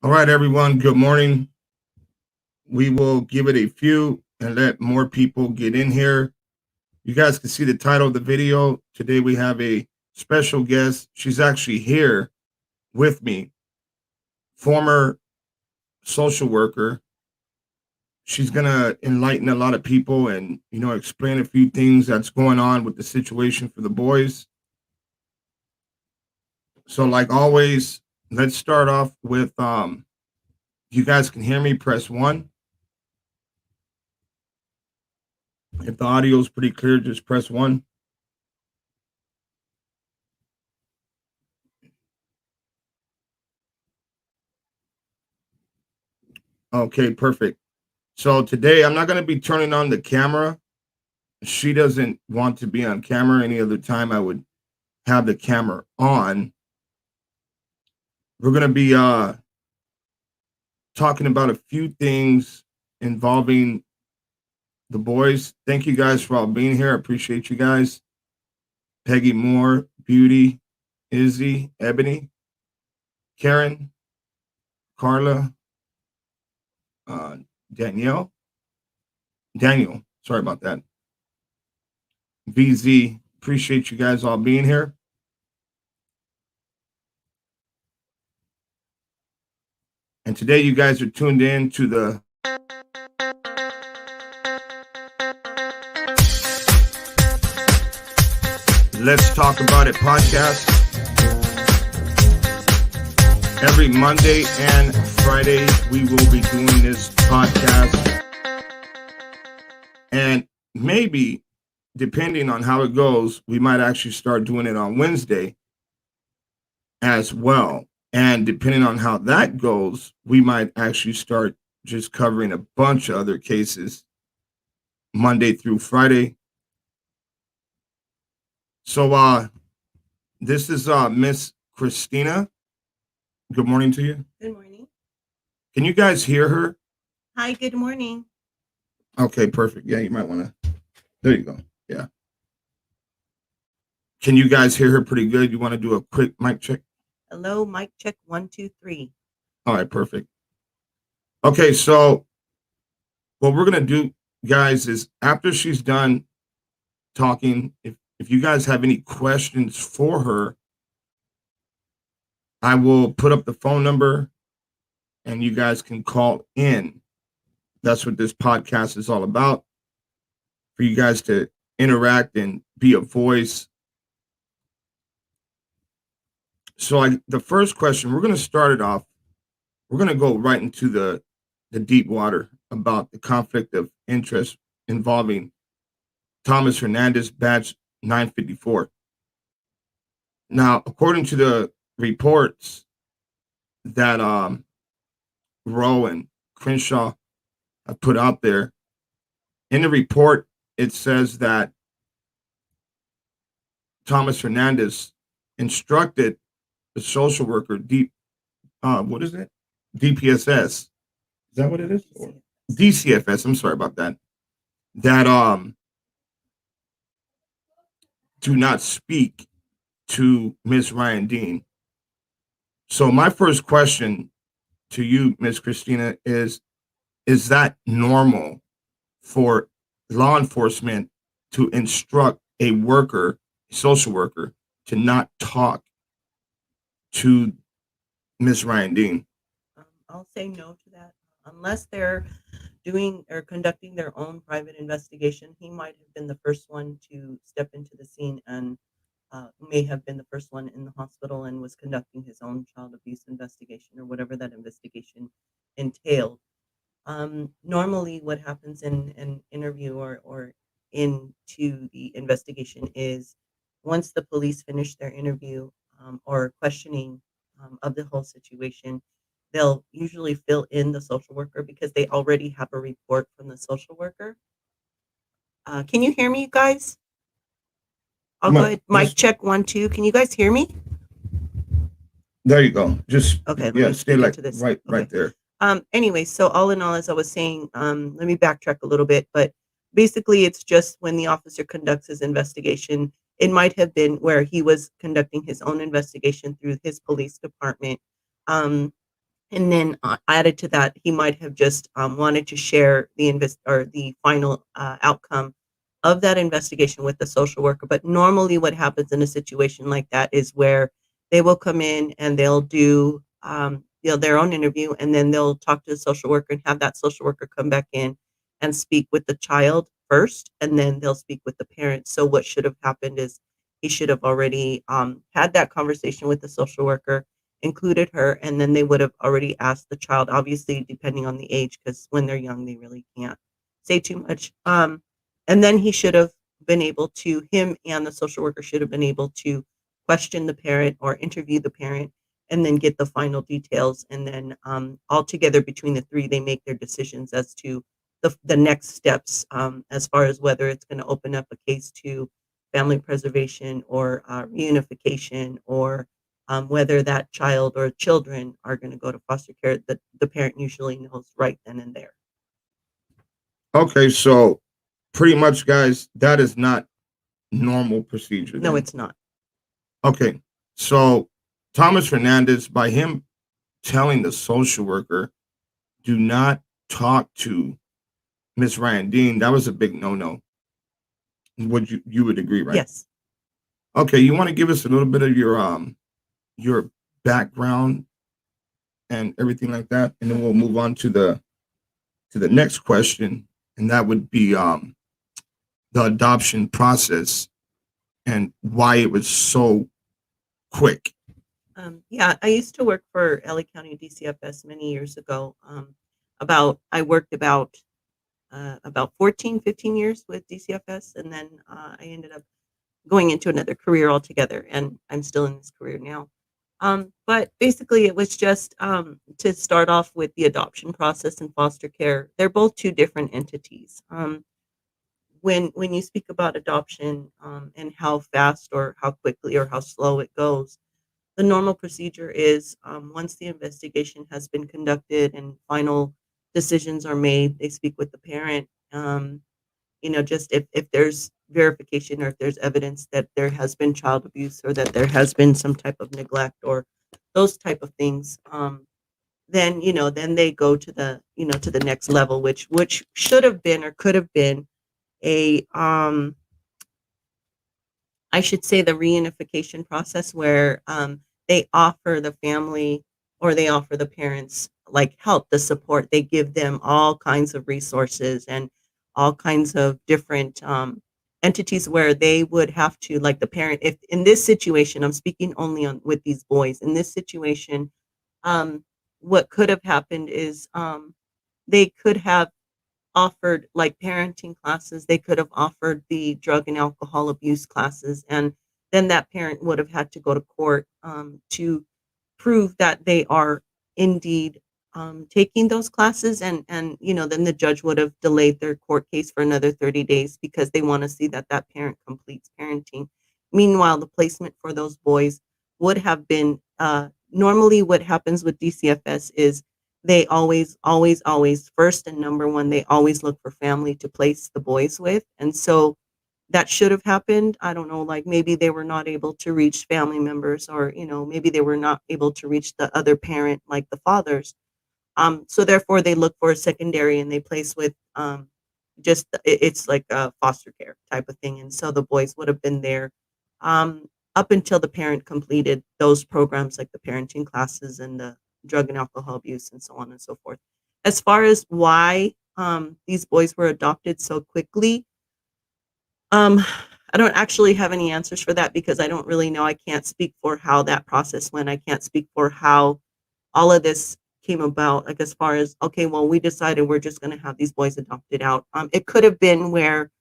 All right, everyone. Good morning. We will give it a few and let more people get in here. You guys can see the title of the video. Today we have a special guest. She's actually here with me, former social worker. She's going to enlighten a lot of people and, explain a few things that's going on with the situation for the boys. So, like always, let's start off with if you guys can hear me, press 1. If the audio is pretty clear, just press 1. Okay, perfect. So today I'm not going to be turning on the camera. She doesn't want to be on camera. Any other time I would have the camera on. We're going to be talking about a few things involving the boys. Thank you guys for all being here. I appreciate you guys. Peggy Moore, Beauty, Izzy, Ebony, Karen, Carla, uh, Danielle, Daniel. Sorry about that. VZ, appreciate you guys all being here. And today you guys are tuned in to the Let's Talk About It podcast. Every Monday and Friday, we will be doing this podcast. And maybe, depending on how it goes, we might actually start doing it on Wednesday as well. And depending on how that goes, we might actually start just covering a bunch of other cases Monday through Friday. So this is Miss Christina. Good morning to you. Good morning. Can you guys hear her? Hi, good morning. Okay, perfect. Yeah, you might want to. There you go. Yeah. Can you guys hear her pretty good? You want to do a quick mic check? Hello, mic check 1, 2, 3. All right, perfect. Okay, so what we're gonna do, guys, is after she's done talking, if you guys have any questions for her, I will put up the phone number and you guys can call in. That's what this podcast is all about, for you guys to interact and be a voice. So the first question, we're going to start it off. We're going to go right into the deep water about the conflict of interest involving Thomas Hernandez, badge 954. Now, according to the reports that Rowe and Crenshaw have put out there, in the report, it says that Thomas Hernandez instructed the social worker, what is it? DPSS. Is that what it is? Or DCFS. I'm sorry about that. That do not speak to Miss Ryan Dean. So my first question to you, Miss Christina, is that normal for law enforcement to instruct a worker, a social worker, to not talk to Miss Ryan Dean? I'll say no to that. Unless they're doing or conducting their own private investigation, he might have been the first one to step into the scene and may have been the first one in the hospital and was conducting his own child abuse investigation or whatever that investigation entailed. Normally, what happens in an interview or into the investigation is once the police finish their interview or questioning of the whole situation, they'll usually fill in the social worker because they already have a report from the social worker. Can you hear me, you guys? I'll go ahead. Mic check 1, 2. Can you guys hear me? There you go. Just okay. Yeah, stay like this. Right there. Anyway, so all in all, as I was saying, let me backtrack a little bit, but basically it's just when the officer conducts his investigation, it might have been where he was conducting his own investigation through his police department. And then added to that, he might have just wanted to share the final outcome of that investigation with the social worker. But normally, what happens in a situation like that is where they will come in and they'll do their own interview, and then they'll talk to the social worker and have that social worker come back in and speak with the child first, and then they'll speak with the parents. So what should have happened is he should have already had that conversation with the social worker, included her, and then they would have already asked the child, obviously depending on the age, because when they're young, they really can't say too much. And then he should have been able to, him and the social worker should have been able to question the parent or interview the parent and then get the final details. And then all together between the three, they make their decisions as to the next steps as far as whether it's going to open up a case to family preservation or reunification, or whether that child or children are going to go to foster care. The parent usually knows right then and there. Okay, so pretty much, guys, that is not normal procedure No, then. it's not. Okay, so Thomas Fernandez, by him telling the social worker, do not talk to Miss Ryan Dean, that was a big no-no. Would you would agree, right? Yes. Okay, you want to give us a little bit of your background and everything like that, and then we'll move on to the next question, and that would be the adoption process and why it was so quick. Yeah, I used to work for LA County DCFS many years ago. I worked about 14, 15 years with DCFS, and then I ended up going into another career altogether, and I'm still in this career now. But basically, it was just to start off with the adoption process and foster care. They're both two different entities. When you speak about adoption and how fast or how quickly or how slow it goes, the normal procedure is once the investigation has been conducted and final decisions are made, they speak with the parent. Just if there's verification or if there's evidence that there has been child abuse or that there has been some type of neglect or those type of things, then they go to the next level, which should have been or could have been a I should say the reunification process where they offer the family or they offer the parents like help, the support. They give them all kinds of resources and all kinds of different entities where they would have to, like the parent, if in this situation, I'm speaking only on with these boys, in this situation, um, what could have happened is they could have offered like parenting classes. They could have offered the drug and alcohol abuse classes, and then that parent would have had to go to court to prove that they are indeed taking those classes, and then the judge would have delayed their court case for another 30 days because they want to see that that parent completes parenting. Meanwhile, the placement for those boys would have been normally what happens with DCFS is they always first and number one, they always look for family to place the boys with. And so that should have happened. I don't know, like maybe they were not able to reach family members, or maybe they were not able to reach the other parent, like the fathers. So therefore they look for a secondary and they place with it's like a foster care type of thing. And so the boys would have been there um, up until the parent completed those programs, like the parenting classes and the drug and alcohol abuse and so on and so forth. As far as why these boys were adopted so quickly, um, I don't actually have any answers for that because I don't really know. I can't speak for how that process went. I can't speak for how all of this came about, like as far as, okay, well, we decided we're just going to have these boys adopted out. It could have been where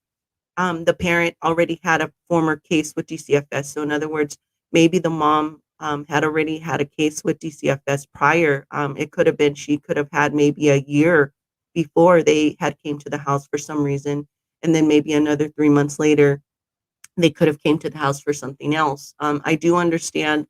the parent already had a former case with DCFS. So in other words, maybe the mom had already had a case with DCFS prior. It could have been she could have had maybe a year before they had came to the house for some reason, and then maybe another 3 months later they could have came to the house for something else. I do understand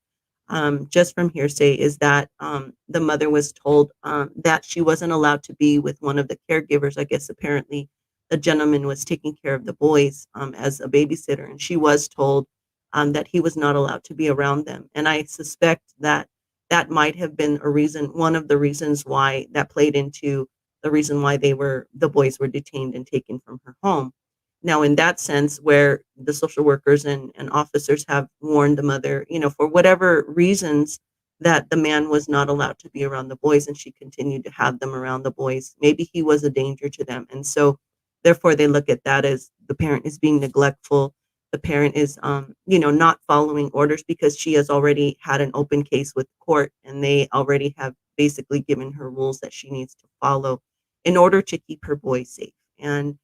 just from hearsay is that the mother was told that she wasn't allowed to be with one of the caregivers. I guess apparently the gentleman was taking care of the boys as a babysitter, and she was told that he was not allowed to be around them. And I suspect that that might have been a reason, one of the reasons why that played into the reason why the boys were detained and taken from her home. Now, in that sense, where the social workers and officers have warned the mother, for whatever reasons that the man was not allowed to be around the boys and she continued to have them around the boys, maybe he was a danger to them. And so, therefore, they look at that as the parent is being neglectful. The parent is, not following orders because she has already had an open case with court and they already have basically given her rules that she needs to follow in order to keep her boys safe. And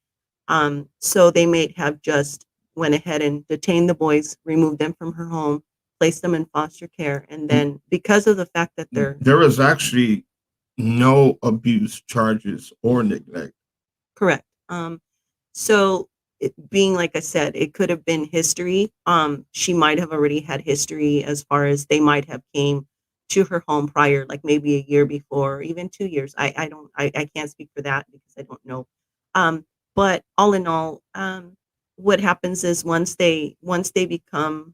so they may have just went ahead and detained the boys, removed them from her home, placed them in foster care, and then because of the fact that they're There was actually no abuse charges or neglect. correct. So it being like I said, it could have been history. She might have already had history as far as they might have came to her home prior, like maybe a year before, or even 2 years. I can't speak for that because I don't know. Um, but all in all, what happens is once they become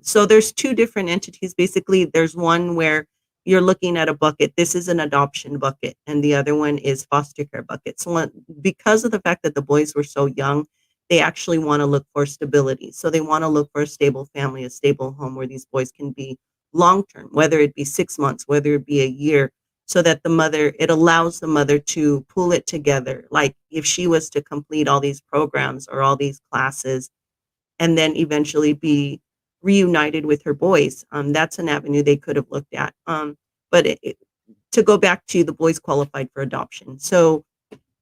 so there's two different entities. Basically, there's one where you're looking at a bucket. This is an adoption bucket, and the other one is foster care bucket. So because of the fact that the boys were so young, they actually want to look for stability. So they want to look for a stable family, a stable home where these boys can be long term, whether it be 6 months, whether it be a year, so that it allows the mother to pull it together. Like if she was to complete all these programs or all these classes and then eventually be reunited with her boys. That's an avenue they could have looked at. But to go back to the boys qualified for adoption. So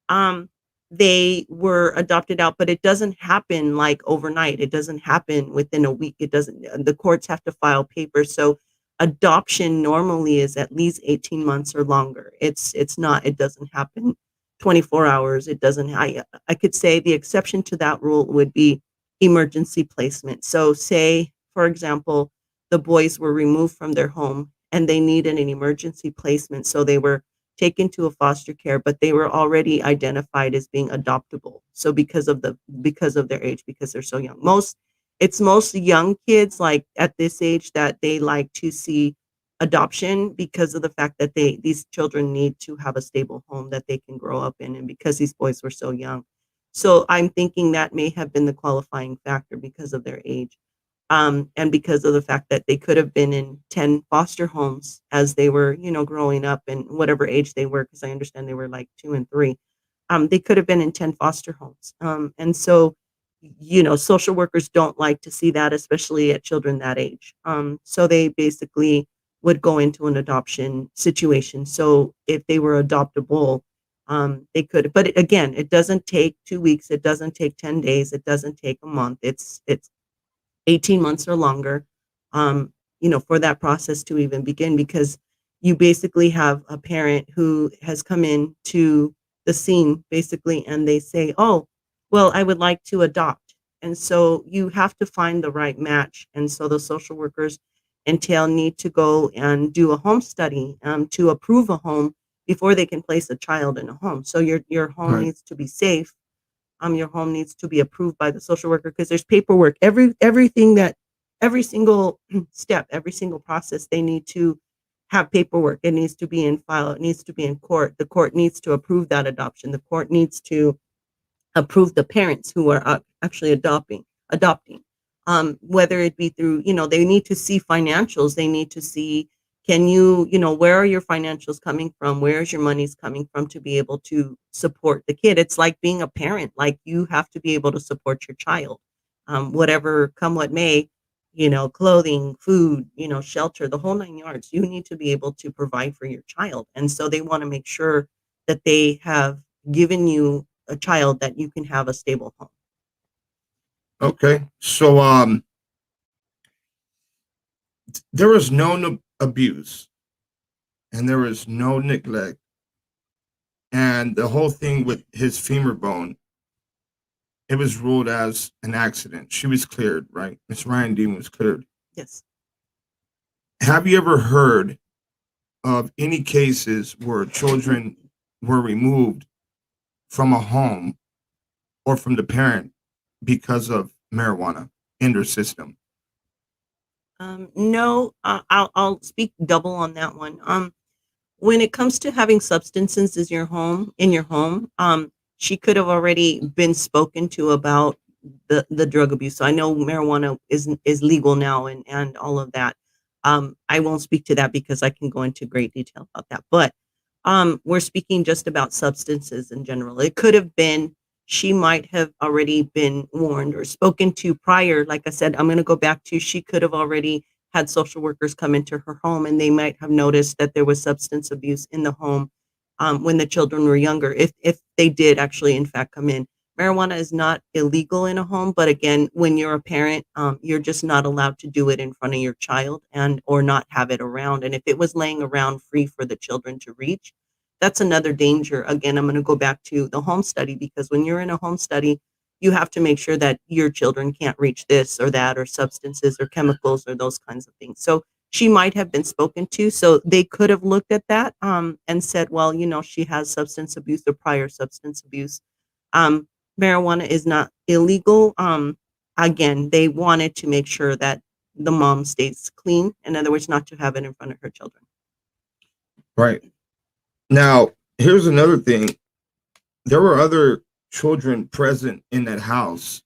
um, they were adopted out, but it doesn't happen like overnight. It doesn't happen within a week. It doesn't, the courts have to file papers. So adoption normally is at least 18 months or longer. It's not, it doesn't happen 24 hours. It doesn't, I could say the exception to that rule would be emergency placement. So say, for example, the boys were removed from their home and they needed an emergency placement. So they were taken to a foster care, but they were already identified as being adoptable. So because of their age, because they're so young. It's most young kids like at this age that they like to see adoption because of the fact that these children need to have a stable home that they can grow up in, and because these boys were so young. So I'm thinking that may have been the qualifying factor because of their age. And because of the fact that they could have been in 10 foster homes as they were, growing up and whatever age they were, because I understand they were like 2 and 3. They could have been in 10 foster homes. And so, social workers don't like to see that, especially at children that age. So they basically would go into an adoption situation. So if they were adoptable, they could, but again, it doesn't take 2 weeks. It doesn't take 10 days. It doesn't take a month. It's 18 months or longer, for that process to even begin, because you basically have a parent who has come in to the scene basically and they say, oh, well, I would like to adopt. And so you have to find the right match. And so the social workers entail need to go and do a home study to approve a home before they can place a child in a home. So your home Right. needs to be safe. Your home needs to be approved by the social worker because there's paperwork. Every single step, every single process, they need to have paperwork. It needs to be in file. It needs to be in court. The court needs to approve that adoption. The court needs to approve the parents who are actually adopting. Whether it be through, they need to see financials. They need to see, can you, where are your financials coming from? Where is your money's coming from to be able to support the kid? It's like being a parent. Like you have to be able to support your child, whatever come what may, clothing, food, shelter, the whole 9 yards. You need to be able to provide for your child. And so they want to make sure that they have given you a child that you can have a stable home. Okay. So there was no abuse and there was no neglect. And the whole thing with his femur bone, it was ruled as an accident. She was cleared, right? Miss Ryan Dean was cleared. Yes. Have you ever heard of any cases where children were removed from a home or from the parent because of marijuana in their system? No, I'll speak double on that one. When it comes to having substances in your home, she could have already been spoken to about the drug abuse. So I know marijuana is legal now and all of that. I won't speak to that because I can go into great detail about that. But we're speaking just about substances in general. It could have been she might have already been warned or spoken to prior. Like I said, I'm going to go back to she could have already had social workers come into her home and they might have noticed that there was substance abuse in the home when the children were younger, if they did actually in fact come in. Marijuana is not illegal in a home, but again, when you're a parent, you're just not allowed to do it in front of your child and or not have it around. And if it was laying around free for the children to reach, that's another danger. Again, I'm going to go back to the home study because when you're in a home study, you have to make sure that your children can't reach this or that or substances or chemicals or those kinds of things. So she might have been spoken to. So they could have looked at that and said, well, she has substance abuse or prior substance abuse. Um, Marijuana is not illegal. Again, they wanted to make sure that the mom stays clean. In other words, not to have it in front of her children. Right. Now, here's another thing. There were other children present in that house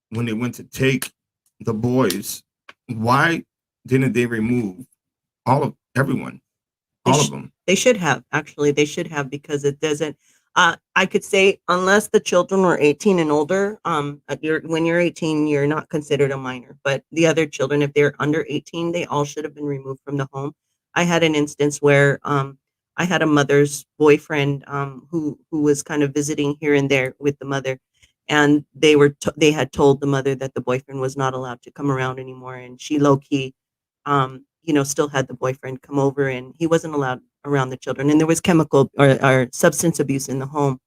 when they went to take the boys. Why didn't they remove everyone? All of them. They should have, actually. They should have because it doesn't. I could say unless the children were 18 and older, when you're 18, you're not considered a minor. But the other children, if they're under 18, they all should have been removed from the home. I had an instance where I had a mother's boyfriend who was kind of visiting here and there with the mother, and they had told the mother that the boyfriend was not allowed to come around anymore, and she low key still had the boyfriend come over and he wasn't allowed around the children. And there was chemical or substance abuse in the home.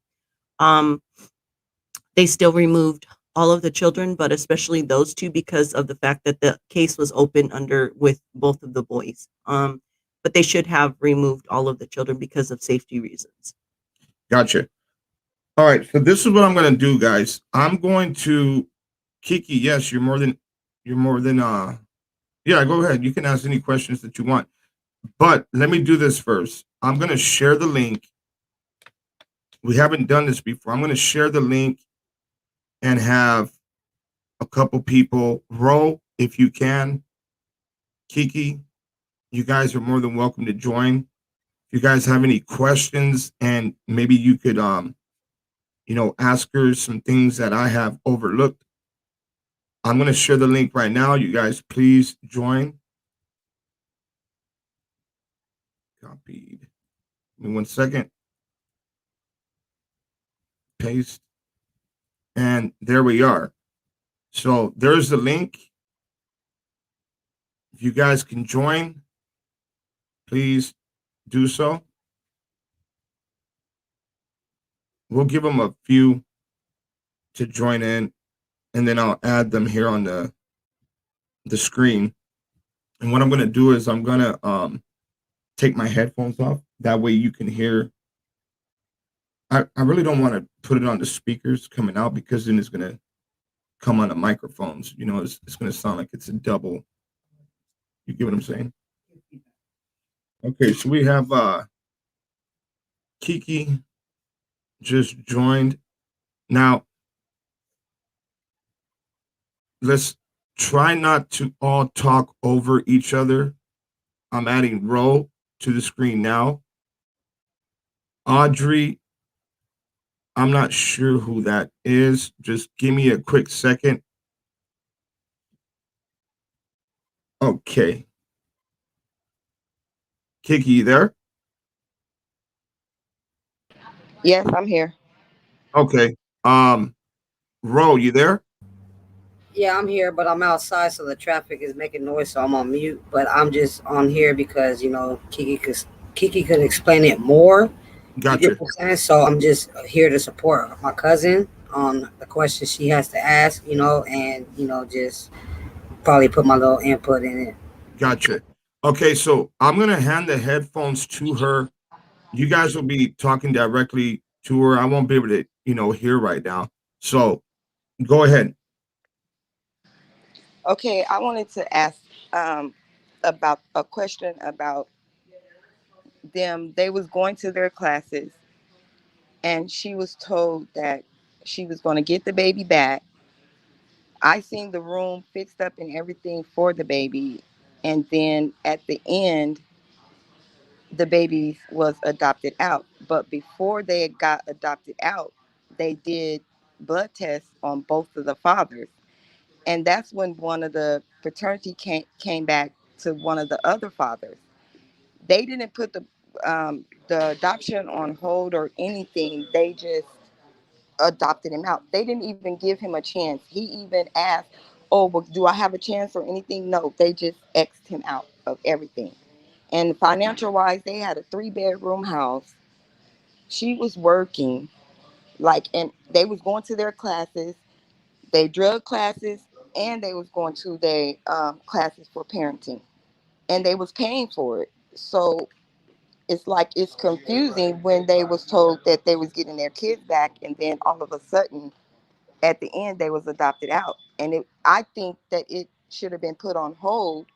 They still removed all of the children, but especially those two because of the fact that the case was open with both of the boys. But they should have removed all of the children because of safety reasons. Gotcha. All right. So this is what I'm going to do, guys. I'm going to Kiki. Yes, you're more than yeah, go ahead. You can ask any questions that you want. But let me do this first. I'm going to share the link. We haven't done this before. I'm going to share the link and have a couple people row if you can. Kiki, you guys are more than welcome to join. If you guys have any questions and maybe you could ask her some things that I have overlooked. I'm going to share the link right now. You guys, please join. Copied. Give me 1 second. Paste. And there we are. So there's the link. If you guys can join, please do so. We'll give them a few to join in, and then I'll add them here on the screen. And what I'm going to do is I'm going to take my headphones off. That way you can hear. I really don't want to put it on the speakers coming out because then it's going to come on the microphones. It's going to sound like it's a double. You get what I'm saying? Okay, so we have Kiki just joined. Now, let's try not to all talk over each other. I'm adding Ro to the screen now. Audrey, I'm not sure who that is. Just give me a quick second. Okay. Kiki, you there? Yes, I'm here. Okay. Ro, you there? Yeah, I'm here, but I'm outside, so the traffic is making noise, so I'm on mute. But I'm just on here because Kiki could explain it more. You get Gotcha. what I'm saying? So I'm just here to support my cousin on the questions she has to ask, and just probably put my little input in it. Gotcha. Okay, so I'm gonna hand the headphones to her. You guys will be talking directly to her. I won't be able to, hear right now. So go ahead. Okay, I wanted to ask um, about a question about them. They was going to their classes, and she was told that she was going to get the baby back. I seen the room fixed up and everything for the baby, and then at the end, the baby was adopted out. But before they got adopted out, they did blood tests on both of the fathers, and that's when one of the fraternity came back to one of the other fathers. They didn't put the adoption on hold or anything. They just adopted him out. They didn't even give him a chance. He even asked, "Oh, well, do I have a chance or anything?" No, they just xed him out of everything. And financial wise, they had a 3 bedroom house. She was working, like, and they was going to their classes, they drug classes, and they was going to their classes for parenting, and they was paying for it. So it's like it's confusing when they was told that they was getting their kids back, and then all of a sudden at the end they was adopted out. And I think that it should have been put on hold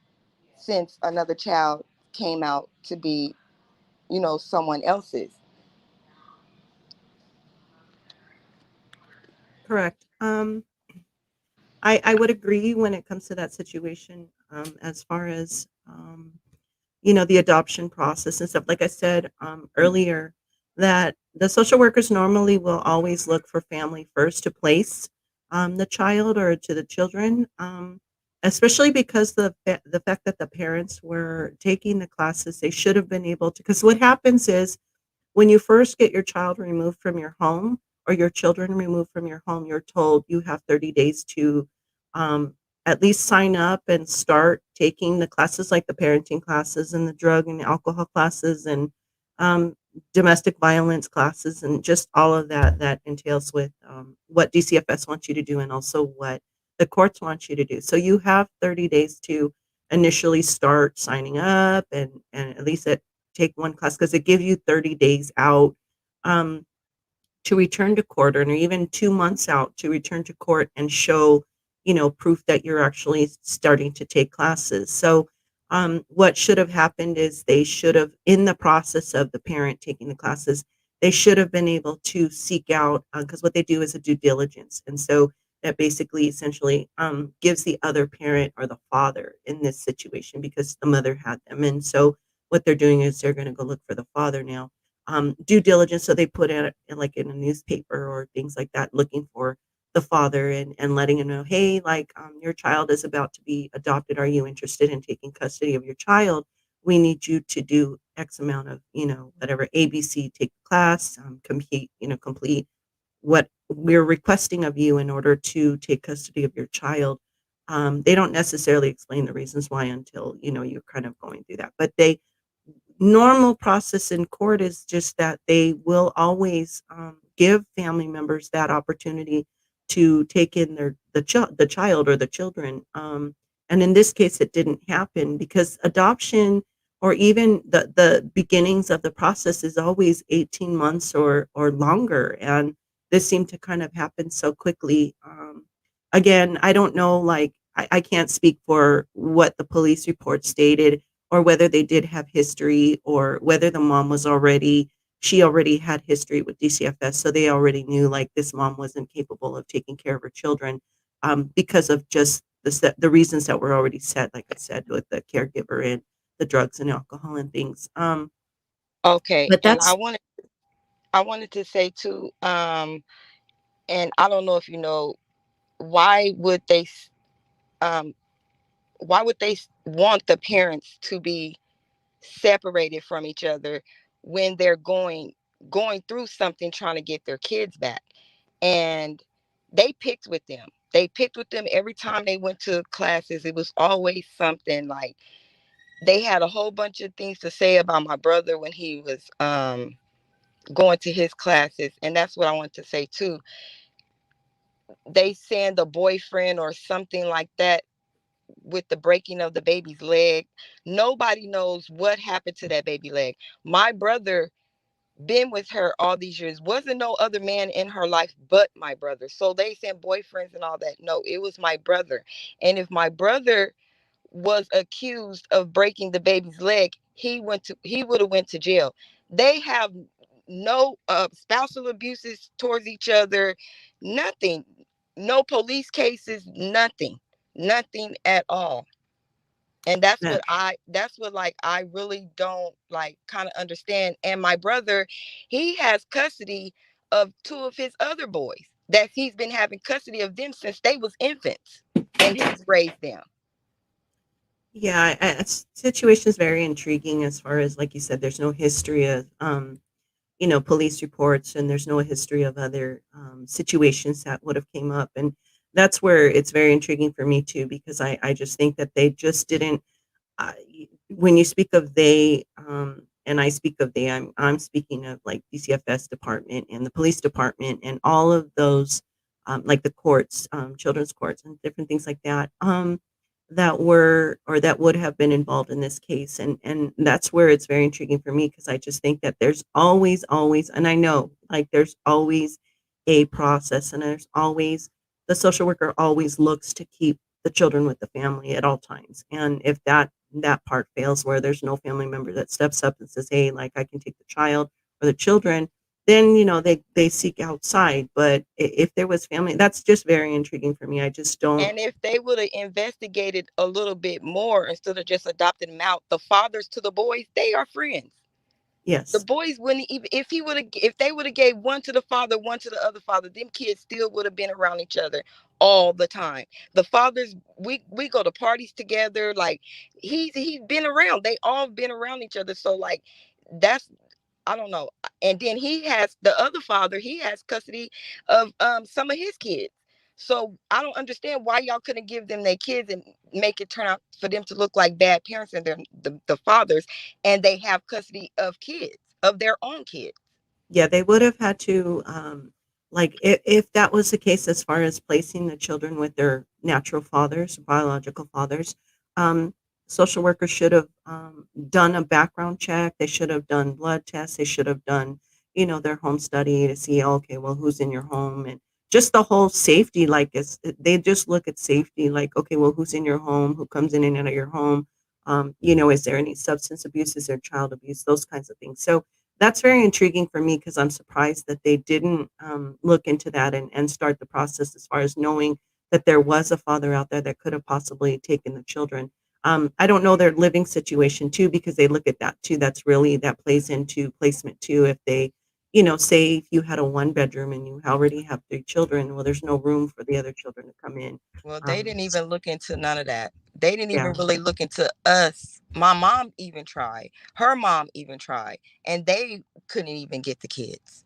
since another child came out to be, someone else's. Correct. I would agree when it comes to that situation, as far as the adoption process and stuff. Like I said earlier, that the social workers normally will always look for family first to place the child or to the children, especially because the fact that the parents were taking the classes, they should have been able to. Because what happens is when you first get your child removed from your home or your children removed from your home, you're told you have 30 days to um, at least sign up and start taking the classes like the parenting classes and the drug and alcohol classes and um, domestic violence classes and just all of that entails with what DCFS wants you to do and also what the courts want you to do. So you have 30 days to initially start signing up and at least take one class because it gives you 30 days out um, to return to court or even 2 months out to return to court and show, proof that you're actually starting to take classes. So what should have happened is they should have, in the process of the parent taking the classes, they should have been able to seek out, because what they do is a due diligence. And so that basically essentially gives the other parent or the father in this situation because the mother had them. And so what they're doing is they're going to go look for the father now, due diligence. So they put it like in a newspaper or things like that, looking for the father and letting him know, hey, like your child is about to be adopted. Are you interested in taking custody of your child? We need you to do X amount of, whatever ABC, take the class, complete what we're requesting of you in order to take custody of your child. They don't necessarily explain the reasons why until you're kind of going through that, but they normal process in court is just that they will always give family members that opportunity to take in the child or the children. And in this case, it didn't happen because adoption or even the beginnings of the process is always 18 months or longer. And this seemed to kind of happen so quickly. Again, I don't know, like, I can't speak for what the police report stated or whether they did have history or whether the mom was she already had history with DCFS. So they already knew like this mom wasn't capable of taking care of her children because of just the reasons that were already set, like I said, with the caregiver and the drugs and alcohol and things. Okay, But and that's I wanted to say too, and I don't know if you know, why would um want the parents to be separated from each other when they're going through something trying to get their kids back? And they picked with them every time they went to classes. It was always something like they had a whole bunch of things to say about my brother when he was going to his classes. And that's what I want to say too. They send a boyfriend or something like that with the breaking of the baby's leg. Nobody knows what happened to that baby leg. My brother been with her all these years. Wasn't no other man in her life but my brother. So they sent boyfriends and all that. No, it was my brother. And if my brother was accused of breaking the baby's leg, he would have went to jail. They have no spousal abuses towards each other, nothing, no police cases, nothing at all. And Yeah. that's what like I really don't like kind of understand. And my brother, he has custody of two of his other boys, that he's been having custody of them since they was infants, and he's raised them. Yeah, situation is very intriguing as far as, like you said, there's no history of, police reports, and there's no history of other situations that would have came up, and that's where it's very intriguing for me too, because I just think that they just didn't. When you speak of they, and I speak of they, I'm speaking of like DCFS department and the police department and all of those, like the courts, children's courts and different things like that, that were or that would have been involved in this case, and that's where it's very intriguing for me, because I just think that there's always, and I know like there's always a process, and there's always the social worker always looks to keep the children with the family at all times. And if that part fails, where there's no family member that steps up and says, "Hey, like I can take the child or the children," then they seek outside. But if there was family, that's just very intriguing for me. I just don't. And if they would have investigated a little bit more instead of just adopting them out, the fathers to the boys, they are friends. The Yes, boys wouldn't even, if they would have gave one to the father, one to the other father, them kids still would have been around each other all the time. The fathers, we go to parties together. Like he's been around. They all been around each other. So like that's, I don't know. And then he has the other father, he has custody of some of his kids. So I don't understand why y'all couldn't give them their kids and make it turn out for them to look like bad parents, and the fathers, and they have custody of kids, of their own kids. yeah, they would have had to, like, if that was the case, as far as placing the children with their natural fathers, biological fathers, um, social workers should have done a background check. They should have done blood tests. They should have done, their home study to see, okay, well, who's in your home, and just the whole safety. Like, they just look at safety, like, okay, well, who's in your home, who comes in and out of your home, is there any substance abuse, is there child abuse, those kinds of things. So that's very intriguing for me, because I'm surprised that they didn't look into that, and start the process as far as knowing that there was a father out there that could have possibly taken the children. I don't know their living situation too, because they look at that too. That plays into placement too. If they, say if you had a one bedroom and you already have three children, well, there's no room for the other children to come in. Well, they Um, didn't even look into none of that. They didn't even yeah. really look into us. My mom even tried. Her mom even tried, and they couldn't even get the kids.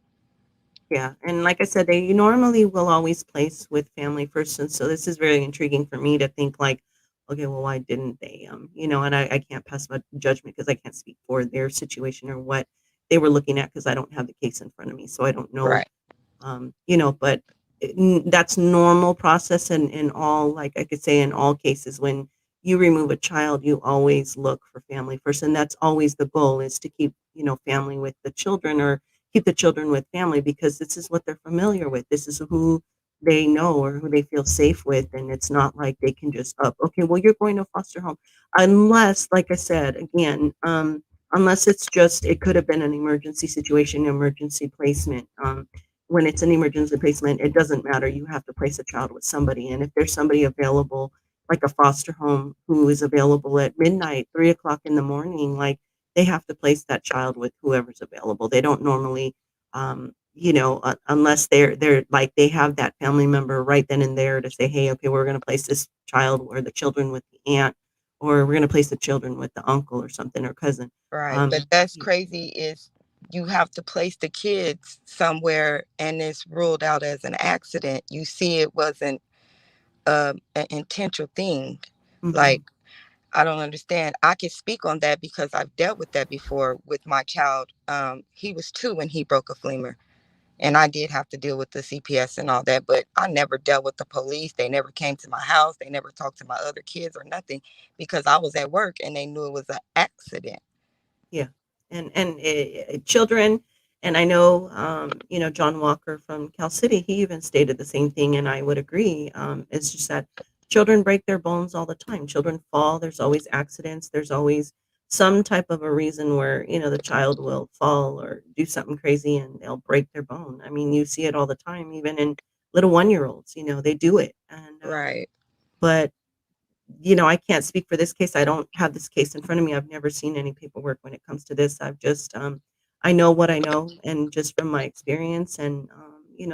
Yeah, and like I said, they normally will always place with family first, and so this is very intriguing for me to think like, okay, well, why didn't they? And I can't pass my judgment, because I can't speak for their situation or what they were looking at, because I don't have the case in front of me, so I don't know. Right. But that's normal process, in all, like I could say, in all cases when you remove a child, you always look for family first, and that's always the goal, is to keep family with the children, or keep the children with family, because this is what they're familiar with. This is who they know or who they feel safe with, and it's not like they can just up. Okay, well, you're going to foster home, unless, like I said again, unless it's just, it could have been an emergency situation, emergency placement. When it's an emergency placement, it doesn't matter. You have to place a child with somebody. And if there's somebody available, like a foster home, who is available at midnight, 3 o'clock in the morning, like, they have to place that child with whoever's available. They don't normally, unless they're like, they have that family member right then and there to say, hey, okay, we're going to place this child or the children with the aunt, or we're going to place the children with the uncle or something, or cousin. Right. Um, But that's crazy is you have to place the kids somewhere and it's ruled out as an accident. You see, it wasn't an intentional thing. Like, mhm. I don't understand. I can speak on that because I've dealt with that before with my child. He was 2 when he broke a femur. And I did have to deal with the CPS and all that, but I never dealt with the police. They never came to my house. They never talked to my other kids or nothing, because I was at work and they knew it was an accident. Yeah, and children, and I know, John Walker from Cal City, he even stated the same thing, and I would agree. It's just that children break their bones all the time. Children fall. There's always accidents. There's always some type of a reason where, the child will fall or do something crazy and they'll break their bone. I mean, you see it all the time, even in little 1-year-olds, they do it. And, Right. but, I can't speak for this case. I don't have this case in front of me. I've never seen any paperwork when it comes to this. I've just, I know what I know, and just from my experience, and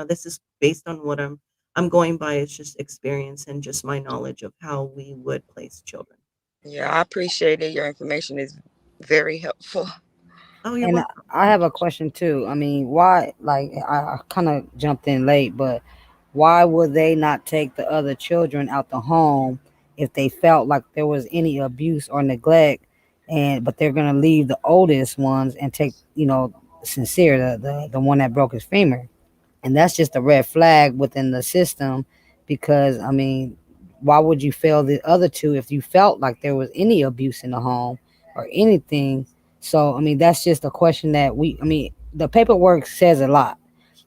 this is based on what I'm going by. It's just experience and just my knowledge of how we would place children. Yeah, I appreciate it. Your information is very helpful. Oh, you're And welcome. I have a question too. I mean, why? Like, I kind of jumped in late, but why would they not take the other children out the home if they felt like there was any abuse or neglect, and but they're gonna leave the oldest ones and take, sincere, the one that broke his femur? And that's just a red flag within the system, because I mean, why would you fail the other two if you felt like there was any abuse in the home or anything? So I mean, that's just a question that I mean, the paperwork says a lot,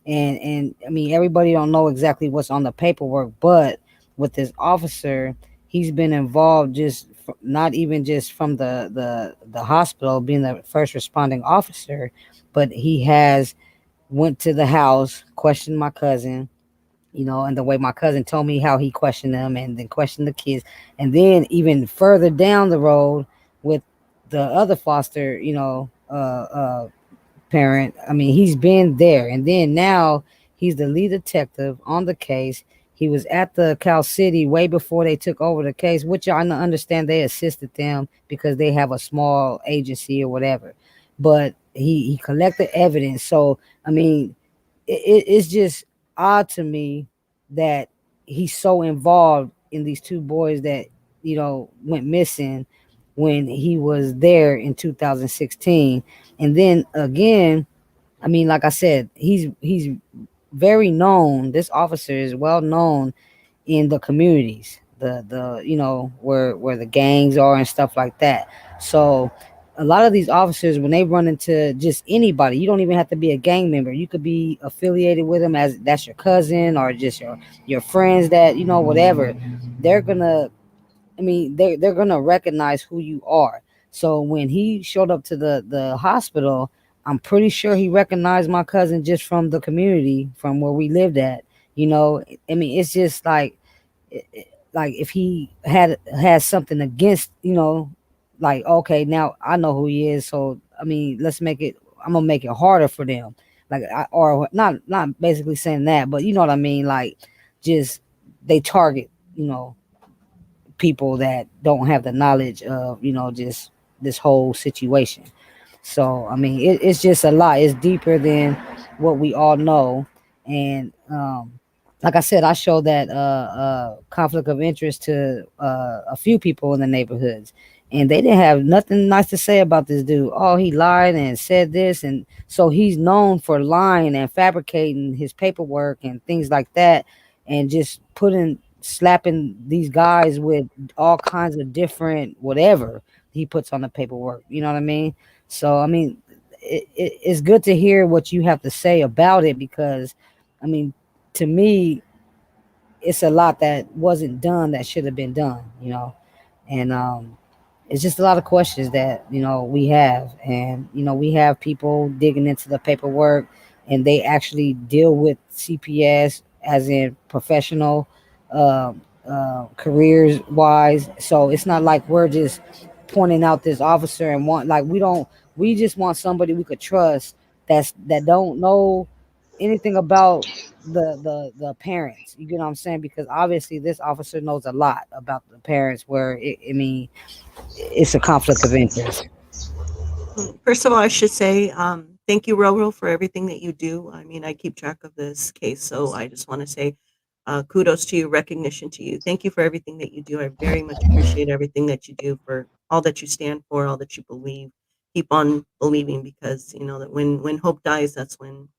and I mean, everybody don't know exactly what's on the paperwork, but with this officer, he's been involved just not even just from the hospital being the first responding officer, but he has went to the house, questioned my cousin, and the way my cousin told me how he questioned them and then questioned the kids. And then even further down the road with the other foster, parent. I mean, he's been there. And then now he's the lead detective on the case. He was at the Cal City way before they took over the case, which I understand they assisted them because they have a small agency or whatever. But he collected evidence. So, I mean, it's just odd to me that he's so involved in these two boys that, went missing when he was there in 2016. And then again, I mean, like I said, he's very known. This officer is well known in the communities, the where the gangs are and stuff like that. So a lot of these officers, when they run into just anybody, you don't even have to be a gang member. You could be affiliated with them as that's your cousin or just your friends that whatever. They're gonna I mean, they're gonna recognize who you are. So when he showed up to the hospital, I'm pretty sure he recognized my cousin just from the community, from where we lived at. I mean, it's just like, like if he has something against, like, okay, now I know who he is. So I mean, let's make it. I'm gonna make it harder for them. Like, or not basically saying that, but you know what I mean. Like, just they target, people that don't have the knowledge of, just this whole situation. So I mean, it's just a lot. It's deeper than what we all know. And like I said, I show that conflict of interest to a few people in the neighborhoods, and they didn't have nothing nice to say about this dude. Oh, he lied and said this, and so he's known for lying and fabricating his paperwork and things like that, and just slapping these guys with all kinds of different whatever he puts on the paperwork. You know what I mean? So I mean, it's good to hear what you have to say about it, because I mean, to me, it's a lot that wasn't done that should have been done. And it's just a lot of questions that we have, and we have people digging into the paperwork, and they actually deal with CPS as in professional careers wise. So it's not like we're just pointing out this officer and we just want somebody we could trust that don't know anything about the parents. You get what I'm saying? Because obviously this officer knows a lot about the parents, where I mean, it's a conflict of interest. First of all, I should say thank you, Roro, for everything that you do. I mean, I keep track of this case, so I just want to say kudos to you, recognition to you. Thank you for everything that you do. I very much appreciate everything that you do, for all that you stand for, all that you believe. Keep on believing, because you know that when hope dies, that's when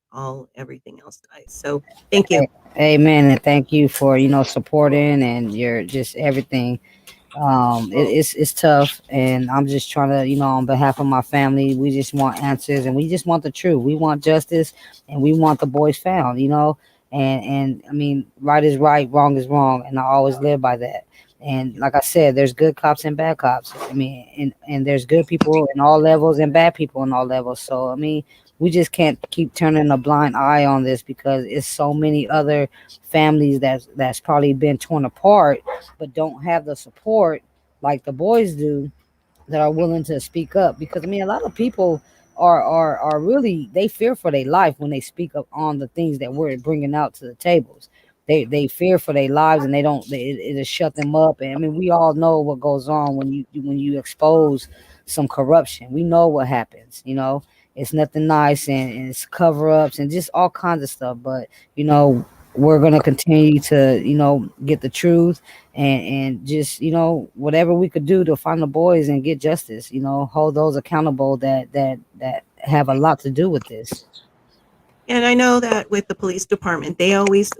everything else dies. So thank you. Amen, and thank you for supporting and your just everything. It's tough, and I'm just trying to, on behalf of my family, we just want answers, and we just want the truth. We want justice, and we want the boys found. And I mean, right is right, wrong is wrong, and I always live by that. And like I said, there's good cops and bad cops. I mean, and there's good people in all levels and bad people in all levels. So I mean, we just can't keep turning a blind eye on this, because it's so many other families that's probably been torn apart, but don't have the support like the boys do, that are willing to speak up. Because I mean, a lot of people are really, they fear for their life when they speak up on the things that we're bringing out to the tables. They fear for their lives, and they don't, it just shut them up. And I mean, we all know what goes on when you expose some corruption. We know what happens, it's nothing nice, and it's cover-ups and just all kinds of stuff. But we're going to continue to get the truth, and just whatever we could do to find the boys and get justice, hold those accountable that have a lot to do with this. And I know that with the police department, they always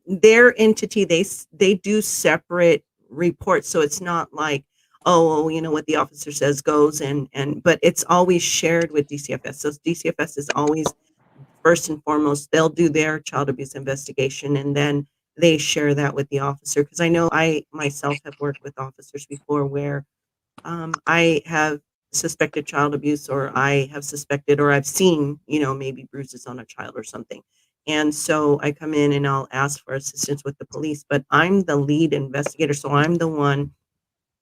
their entity, they do separate reports, so it's not like, oh, what the officer says goes, and but it's always shared with DCFS. So DCFS is always first and foremost, they'll do their child abuse investigation, and then they share that with the officer. Because I know I myself have worked with officers before where I have suspected child abuse, or I have suspected, or I've seen, maybe bruises on a child or something. And so I come in and I'll ask for assistance with the police, but I'm the lead investigator. So I'm the one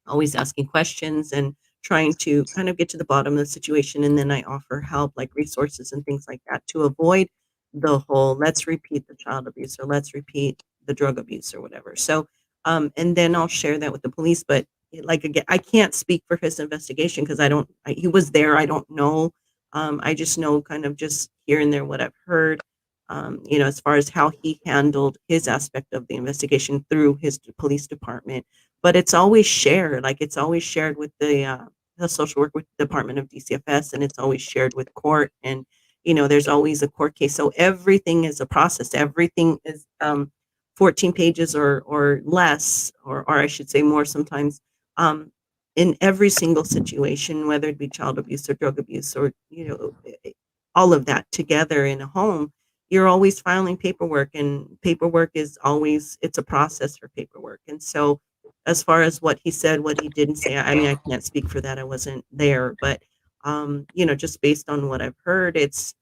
always asking questions and trying to kind of get to the bottom of the situation. And then I offer help, like resources and things like that, to avoid the whole let's repeat the child abuse, or let's repeat the drug abuse, or whatever. So, and then I'll share that with the police. But like, again, I can't speak for his investigation because he was there. I don't know. I just know kind of just here and there what I've heard. As far as how he handled his aspect of the investigation through his police department, but it's always shared. Like, it's always shared with the social work with department of DCFS, and it's always shared with court. And there's always a court case, so everything is a process. Everything is 14 pages or less, or I should say more sometimes, um, in every single situation, whether it be child abuse or drug abuse, or all of that together in a home. You're always filing paperwork, and paperwork is always, it's a process for paperwork. And so, as far as what he said, what he didn't say, I mean, I can't speak for that. I wasn't there, but just based on what I've heard, it's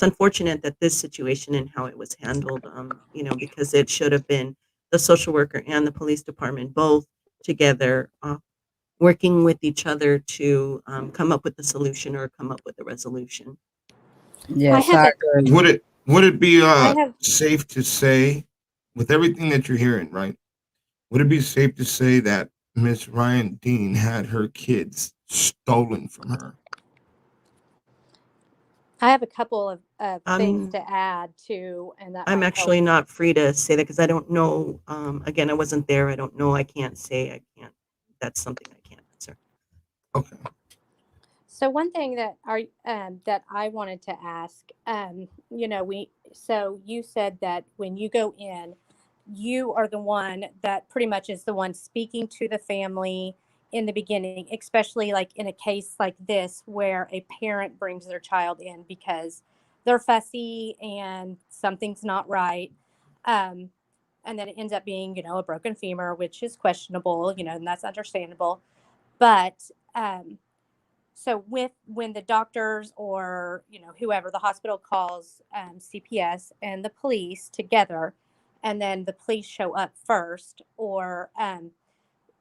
unfortunate that this situation and how it was handled, because it should have been the social worker and the police department both together, working with each other to come up with the solution, or come up with a resolution. Yes, have I a, agree. Would it be I have, safe to say, with everything that you're hearing, right? Would it be safe to say that Miss Ryan Dean had her kids stolen from her? I have a couple of things I'm to add too, and that I'm might help. actually not free to say that because I don't know. Again, I wasn't there. I don't know. I can't say. I can't. That's something I can't answer. Okay. So one thing that I wanted to ask, so you said that when you go in, you are the one that pretty much is the one speaking to the family in the beginning, especially like in a case like this where a parent brings their child in because they're fussy and something's not right. Um, and then it ends up being, a broken femur, which is questionable, and that's understandable. But so when the doctors or whoever, the hospital calls CPS and the police together, and then the police show up first, or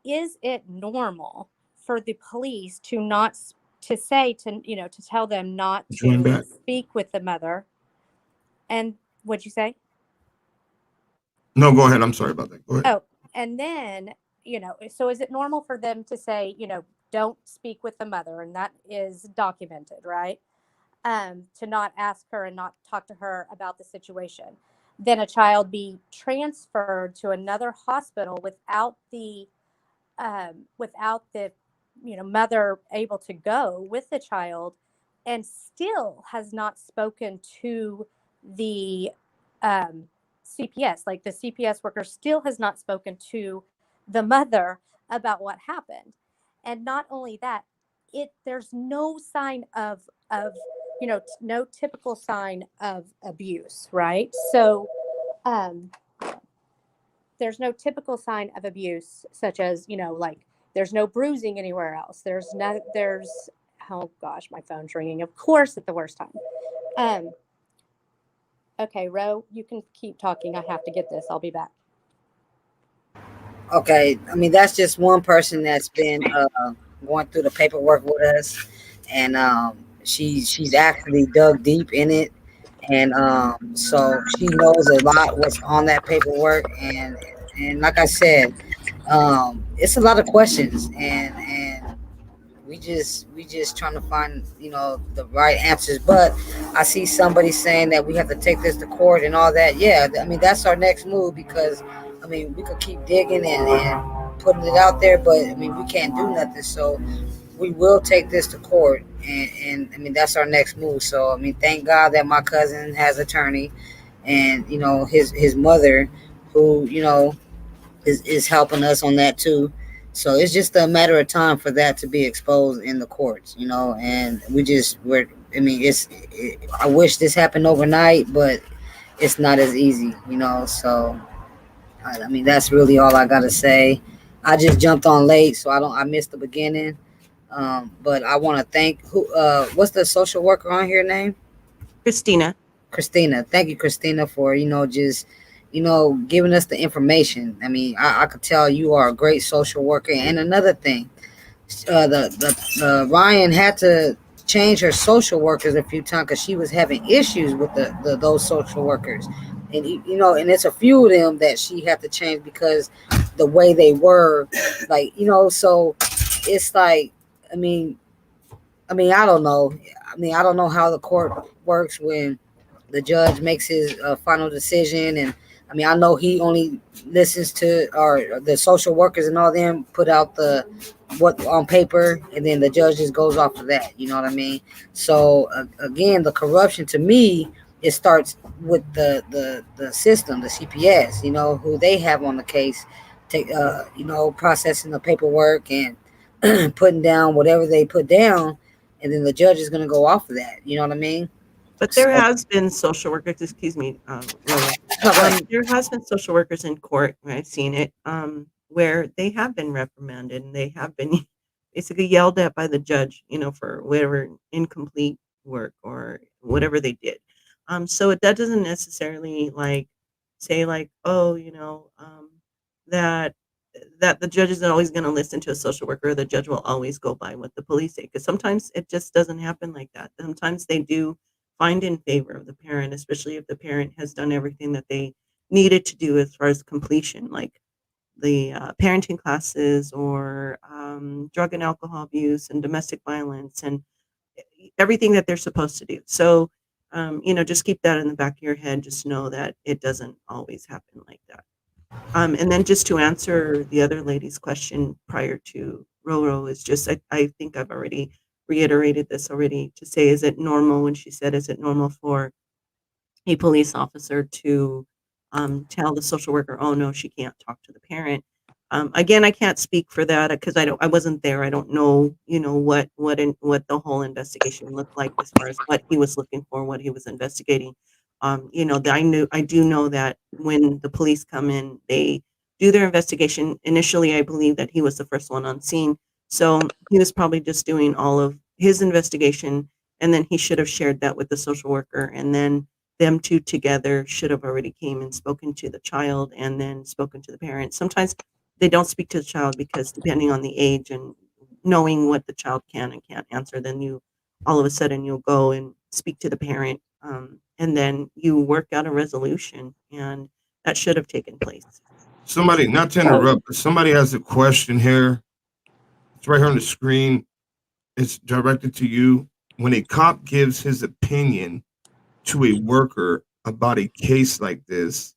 is it normal for the police to not to say to tell them not Join to back. speak with the mother? And what'd you say? No, go ahead. I'm sorry about that. Go ahead. Oh, and then, so is it normal for them to say, don't speak with the mother? And that is documented, right? To not ask her and not talk to her about the situation. Then a child be transferred to another hospital without the mother able to go with the child, and still has not spoken to the CPS. Like, the CPS worker still has not spoken to the mother about what happened. And not only that, there's no sign of no typical sign of abuse, right? So there's no typical sign of abuse, such as, like there's no bruising anywhere else. Oh gosh, my phone's ringing, of course, at the worst time. Okay, Ro, you can keep talking. I have to get this. I'll be back. Okay, I mean that's just one person that's been going through the paperwork with us, and she's actually dug deep in it, and so she knows a lot what's on that paperwork, and like I said, it's a lot of questions, and we just trying to find the right answers. But I see somebody saying that we have to take this to court and all that. Yeah, I mean that's our next move, because I mean we could keep digging and putting it out there, but I mean we can't do nothing. So we will take this to court, and I mean that's our next move. So I mean thank God that my cousin has attorney, and his mother, who is helping us on that too. So it's just a matter of time for that to be exposed in the courts, and I mean, I wish this happened overnight, but it's not as easy, So, I mean, that's really all I gotta say. I just jumped on late, so I missed the beginning. But I want to thank what's the social worker on here name? Christina. Christina. Thank you, Christina, for just giving us the information. I mean, I could tell you are a great social worker. And another thing, the Ryan had to change her social workers a few times because she was having issues with those social workers, and and it's a few of them that she had to change because the way they were, like so it's like, I mean, I don't know. I mean, I don't know how the court works when the judge makes his final decision, and I mean, I know he only listens to, or the social workers and all them put out what on paper, and then the judge just goes off of that. You know what I mean? So again, the corruption to me, it starts with the system, the CPS. Who they have on the case, take processing the paperwork and putting down whatever they put down, and then the judge is going to go off of that. You know what I mean? But So, there has been social workers, excuse me, Rolo. There has been social workers in court, and I've seen it, where they have been reprimanded and they have been basically yelled at by the judge, for whatever incomplete work or whatever they did. That doesn't necessarily say oh, that that the judge isn't always going to listen to a social worker. Or the judge will always go by what the police say, because sometimes it just doesn't happen like that. Sometimes they do find in favor of the parent, especially if the parent has done everything that they needed to do as far as completion, like the parenting classes or drug and alcohol abuse and domestic violence and everything that they're supposed to do. So, just keep that in the back of your head. Just know that it doesn't always happen like that. And then just to answer the other lady's question prior to Roro is just, I think I've already reiterated this already, to say, is it normal, when she said, is it normal for a police officer to tell the social worker, oh no, she can't talk to the parent. Again, I can't speak for that because I wasn't there. I don't know, what the whole investigation looked like as far as what he was looking for, what he was investigating. I do know that when the police come in, they do their investigation. Initially, I believe that he was the first one on scene, so he was probably just doing all of his investigation, and then he should have shared that with the social worker, and then them two together should have already came and spoken to the child and then spoken to the parent. Sometimes they don't speak to the child because depending on the age and knowing what the child can and can't answer, then you all of a sudden you'll go and speak to the parent, and then you work out a resolution, and that should have taken place. Somebody, not to interrupt, but somebody has a question here. It's right here on the screen. It's directed to you. When a cop gives his opinion to a worker about a case like this,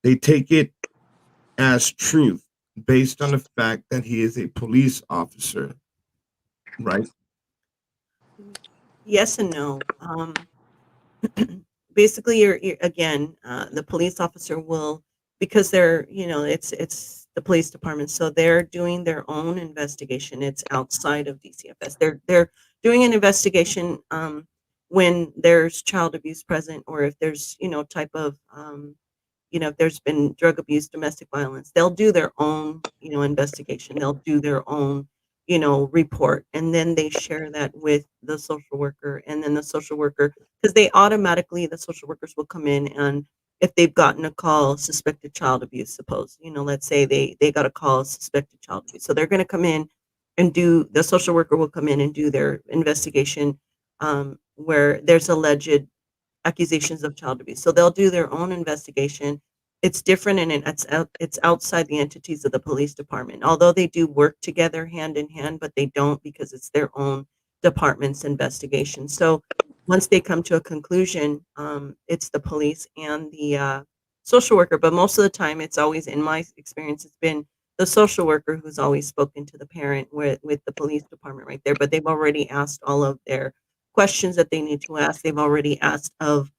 they take it as truth based on the fact that he is a police officer, right? Yes and no. Basically, you're again, the police officer will, because they're, it's the police department, so they're doing their own investigation. It's outside of DCFS. They're doing an investigation, when there's child abuse present, or if there's, type of, if there's been drug abuse, domestic violence, they'll do their own, investigation. They'll do their own, report, and then they share that with the social worker, and then the social worker, because the social workers will come in, and if they've gotten a call, suspected child abuse, suppose, let's say they got a call, suspected child abuse, so they're going to come in and the social worker will come in and do their investigation, where there's alleged accusations of child abuse. So they'll do their own investigation. It's different, and it's outside the entities of the police department. Although they do work together hand in hand, but they don't, because it's their own department's investigation. So once they come to a conclusion, it's the police and the social worker. But most of the time, it's always, in my experience, it's been the social worker who's always spoken to the parent with the police department right there. But they've already asked all of their questions that they need to ask. They've already asked of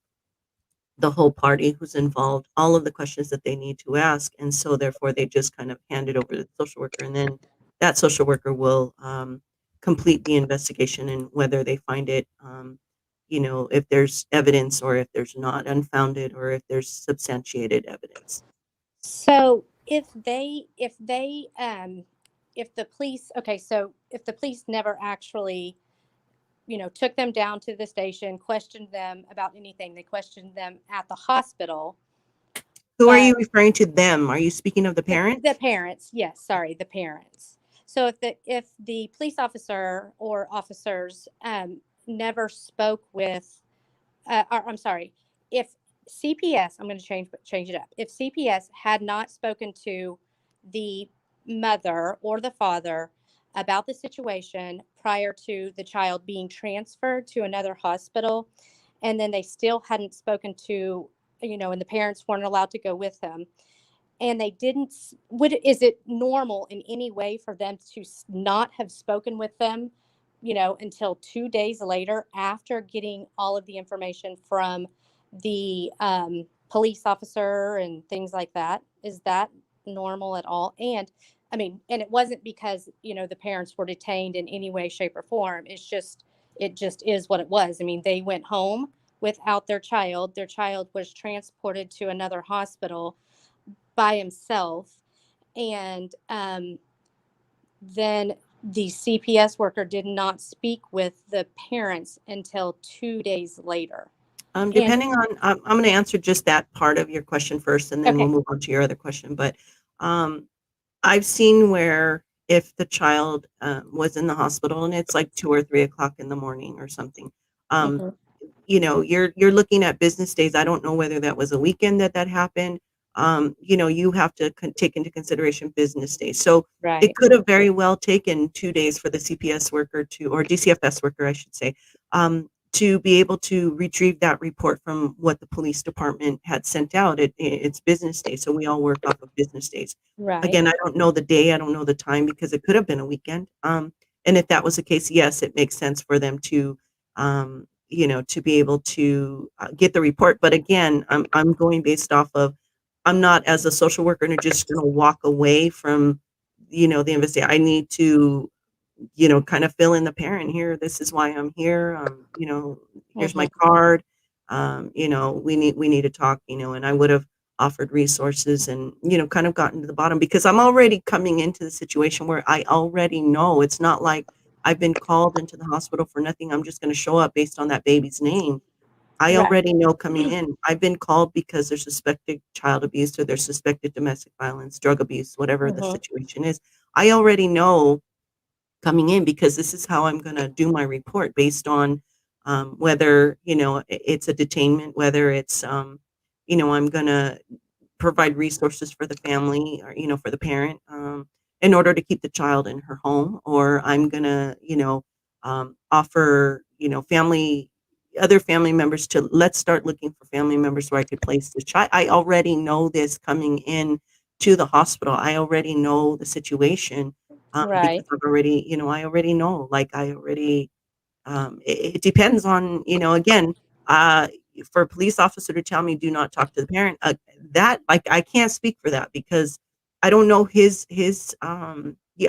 the whole party who's involved all of the questions that they need to ask, and so therefore they just kind of hand it over to the social worker, and then that social worker will complete the investigation, and whether they find it, if there's evidence, or if there's not, unfounded, or if there's substantiated evidence. So if the police, okay, so if the police never actually, took them down to the station, questioned them about anything, they questioned them at the hospital. Who are you referring to them? Are you speaking of the parents? The parents, yes, sorry, the parents. So if the police officer or officers never spoke with, or, I'm sorry, if CPS, I'm going to change it up. If CPS had not spoken to the mother or the father about the situation prior to the child being transferred to another hospital, and then they still hadn't spoken to, and the parents weren't allowed to go with them, and they didn't, is it normal in any way for them to not have spoken with them, until 2 days later after getting all of the information from the police officer and things like that? Is that normal at all? And I mean, and it wasn't because, the parents were detained in any way, shape, or form. It just is what it was. I mean, they went home without their child. Their child was transported to another hospital by himself. And then the CPS worker did not speak with the parents until 2 days later. Depending on, I'm going to answer just that part of your question first, and then we'll move on to your other question. But I've seen where if the child was in the hospital and it's like 2 or 3 o'clock in the morning or something, you're looking at business days. I don't know whether that was a weekend that happened. You have to take into consideration business days. So it could have very well taken 2 days for the CPS worker or DCFS worker, I should say, to be able to retrieve that report from what the police department had sent out. It's business day, so we all work off of business days. Right. Again, I don't know the day, I don't know the time, because it could have been a weekend. And if that was the case, yes, it makes sense for them to, to be able to get the report. But again, I'm going based off of, I'm not, as a social worker, and just going to walk away from, the investigation. I need to, kind of fill in the parent here. This is why I'm here. Here's my card. We need to talk, and I would have offered resources and, kind of gotten to the bottom, because I'm already coming into the situation where I already know. It's not like I've been called into the hospital for nothing. I'm just going to show up based on that baby's name. I already know coming in. I've been called because there's suspected child abuse, or there's suspected domestic violence, drug abuse, whatever the situation is. I already know coming in, because this is how I'm going to do my report, based on whether, it's a detainment, whether it's, I'm going to provide resources for the family, or, for the parent, in order to keep the child in her home, or I'm going to, offer, other family members let's start looking for family members where I could place the child. I already know this coming in to the hospital. I already know the situation. Because I've already, I already know, like I already, it depends on, again, for a police officer to tell me, do not talk to the parent, that, like, I can't speak for that, because I don't know his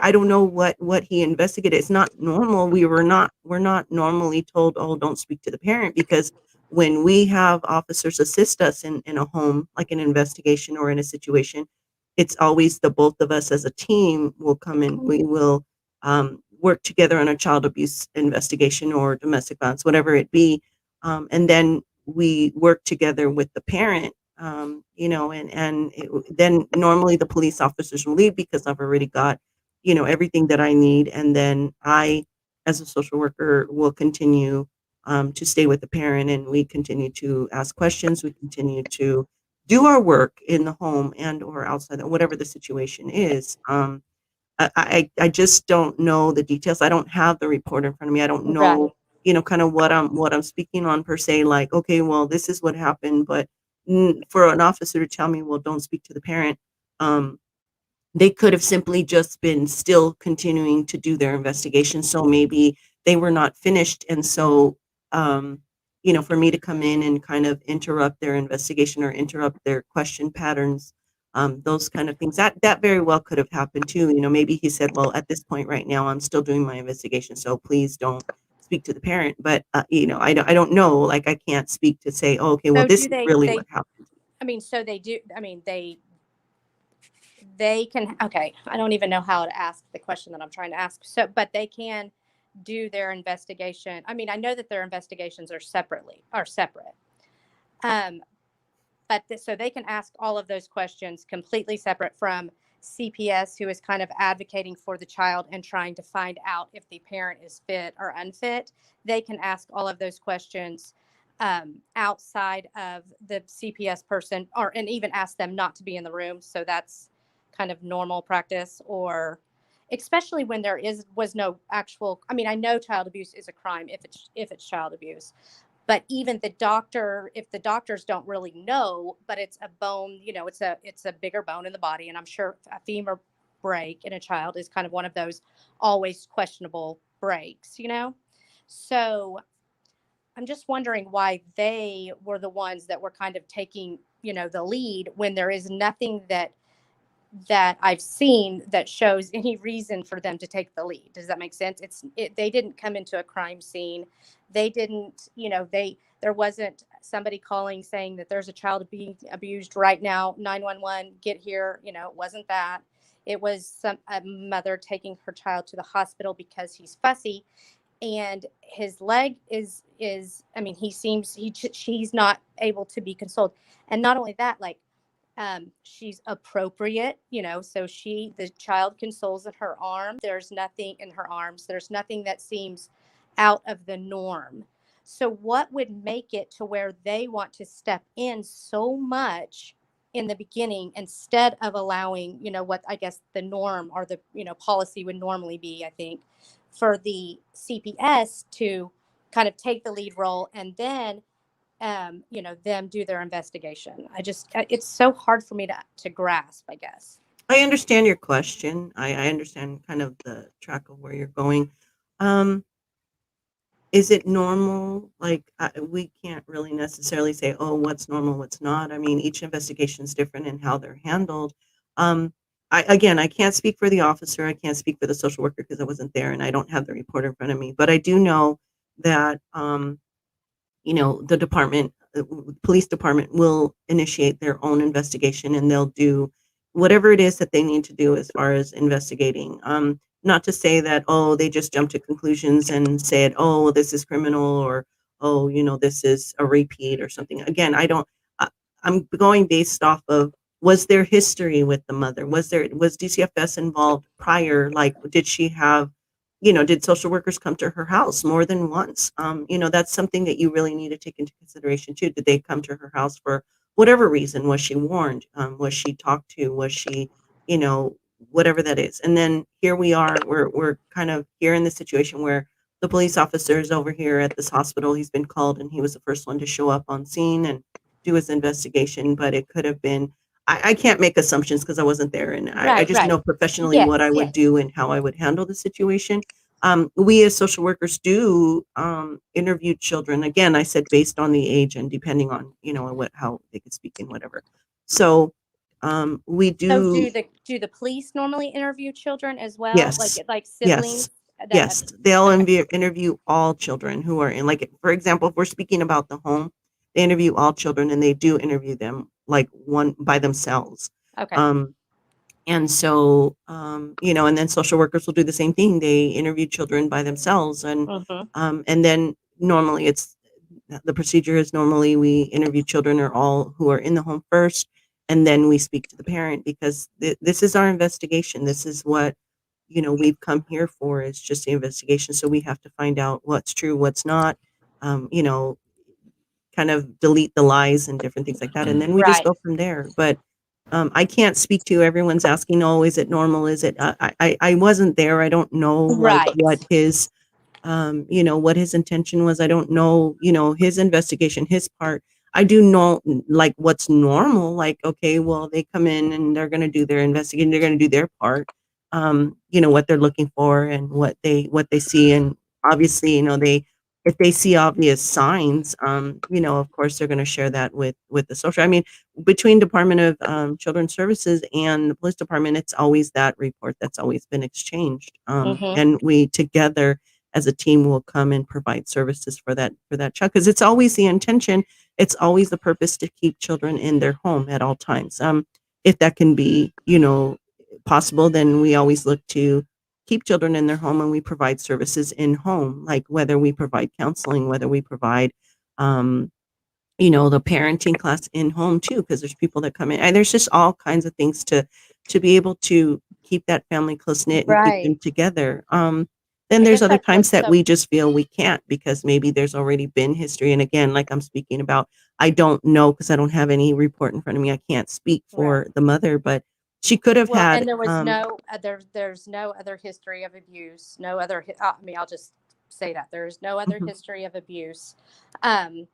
I don't know what he investigated. It's not normal. We're not normally told, oh, don't speak to the parent, because when we have officers assist us in a home, like an investigation or in a situation, it's always the both of us as a team will come in. We will work together on a child abuse investigation or domestic violence, whatever it be, and then we work together with the parent. Then normally the police officers will leave because I've already got everything that I need. And then I, as a social worker, will continue to stay with the parent, and we continue to ask questions. We continue to do our work in the home and or outside, whatever the situation is. I just don't know the details. I don't have the report in front of me. I don't Right. know, kind of what I'm speaking on per se. Like, okay, well, this is what happened, but for an officer to tell me, well, don't speak to the parent. They could have simply just been still continuing to do their investigation. So maybe they were not finished. And so, for me to come in and kind of interrupt their investigation or interrupt their question patterns, those kind of things, that very well could have happened too. Maybe he said, well, at this point right now, I'm still doing my investigation, so please don't speak to the parent. But, I don't know. Like, I can't speak to say, oh, okay, well, So this do is really what they, happened. I mean, so they do, I mean, they can, okay, I don't even know how to ask the question that I'm trying to ask. So, but they can do their investigation. I mean, I know that their investigations are separate. Um, so they can ask all of those questions completely separate from CPS, who is kind of advocating for the child and trying to find out if the parent is fit or unfit. They can ask all of those questions outside of the CPS person, and even ask them not to be in the room. So that's kind of normal practice, or especially when was no actual. I mean, I know child abuse is a crime if it's child abuse, but even if the doctors don't really know, but it's a bone, it's a bigger bone in the body, and I'm sure a femur break in a child is kind of one of those always questionable breaks. So I'm just wondering why they were the ones that were kind of taking the lead, when there is nothing that I've seen that shows any reason for them to take the lead. Does that make sense? They didn't come into a crime scene. They didn't, there wasn't somebody calling saying that there's a child being abused right now, 911, get here. It wasn't that. It was a mother taking her child to the hospital because he's fussy, and his leg I mean, she's not able to be consoled. And not only that, like, she's appropriate, so the child consoles in her arm. There's nothing in her arms. There's nothing that seems out of the norm. So what would make it to where they want to step in so much in the beginning, instead of allowing, what I guess the norm or the, policy would normally be, I think, for the CPS to kind of take the lead role, and then them do their investigation. It's so hard for me to grasp, I guess. I understand your question. I understand kind of the track of where you're going. Is it normal? Like, we can't really necessarily say, oh, what's normal, what's not. I mean, each investigation is different in how they're handled. I can't speak for the officer. I can't speak for the social worker because I wasn't there and I don't have the report in front of me. But I do know that, the police department will initiate their own investigation, and they'll do whatever it is that they need to do as far as investigating. Not to say that, oh, they just jump to conclusions and said, oh, well, this is criminal, or, oh, this is a repeat or something. Again, I'm going based off of, was there history with the mother? Was DCFS involved prior? Like, did she have, did social workers come to her house more than once? That's something that you really need to take into consideration too. Did they come to her house for whatever reason? Was she warned? Was she talked to? Was she, whatever that is? And then here we are, we're kind of here in the situation where the police officer is over here at this hospital. He's been called and he was the first one to show up on scene and do his investigation, but it could have been, I can't make assumptions because I wasn't there, and I just know professionally what I would do and how I would handle the situation. We as social workers do interview children. Again, I said based on the age and depending on how they could speak and whatever. So We So do, do the police normally interview children as well? yes, Like yes, siblings? yes. They'll Okay. interview all children who are in, like, for example, if we're speaking about the home, they interview all children, and they do interview them like one by themselves. Okay. And so, and then social workers will do the same thing. They interview children by themselves, and then normally the procedure is normally we interview children or all who are in the home first, and then we speak to the parent, because this is our investigation. This is what, we've come here for, is just the investigation. So we have to find out what's true, what's not, um, you know, kind of delete the lies and different things like that. And then we just Right. go from there. But I can't speak to everyone's asking, oh, is it normal? Is it, I wasn't there. I don't know like Right. what his intention was. I don't know, his investigation, his part. I do know like what's normal. Like, okay, well, they come in and they're going to do their investigating. They're going to do their part. What they're looking for and what they see. And obviously, if they see obvious signs, of course they're going to share that with the social. I mean, between Department of Children's Services and the police department, it's always that report that's always been exchanged. And we together as a team will come and provide services for that child, because it's always the intention, it's always the purpose to keep children in their home at all times. If that can be, possible, then we always look to keep children in their home, and we provide services in home, like whether we provide counseling, whether we provide the parenting class in home too, because there's people that come in, and there's just all kinds of things to be able to keep that family close knit and keep them Right. together. I Then there's guess other that's times what's that so we just feel we can't, because maybe there's already been history. And again, like I'm speaking about, I don't know, because I don't have any report in front of me. I can't speak right. for the mother, but she could have Well, had and there was there's no other history of abuse, no other I mean, I'll just say that there's no other mhm, history of abuse. Um,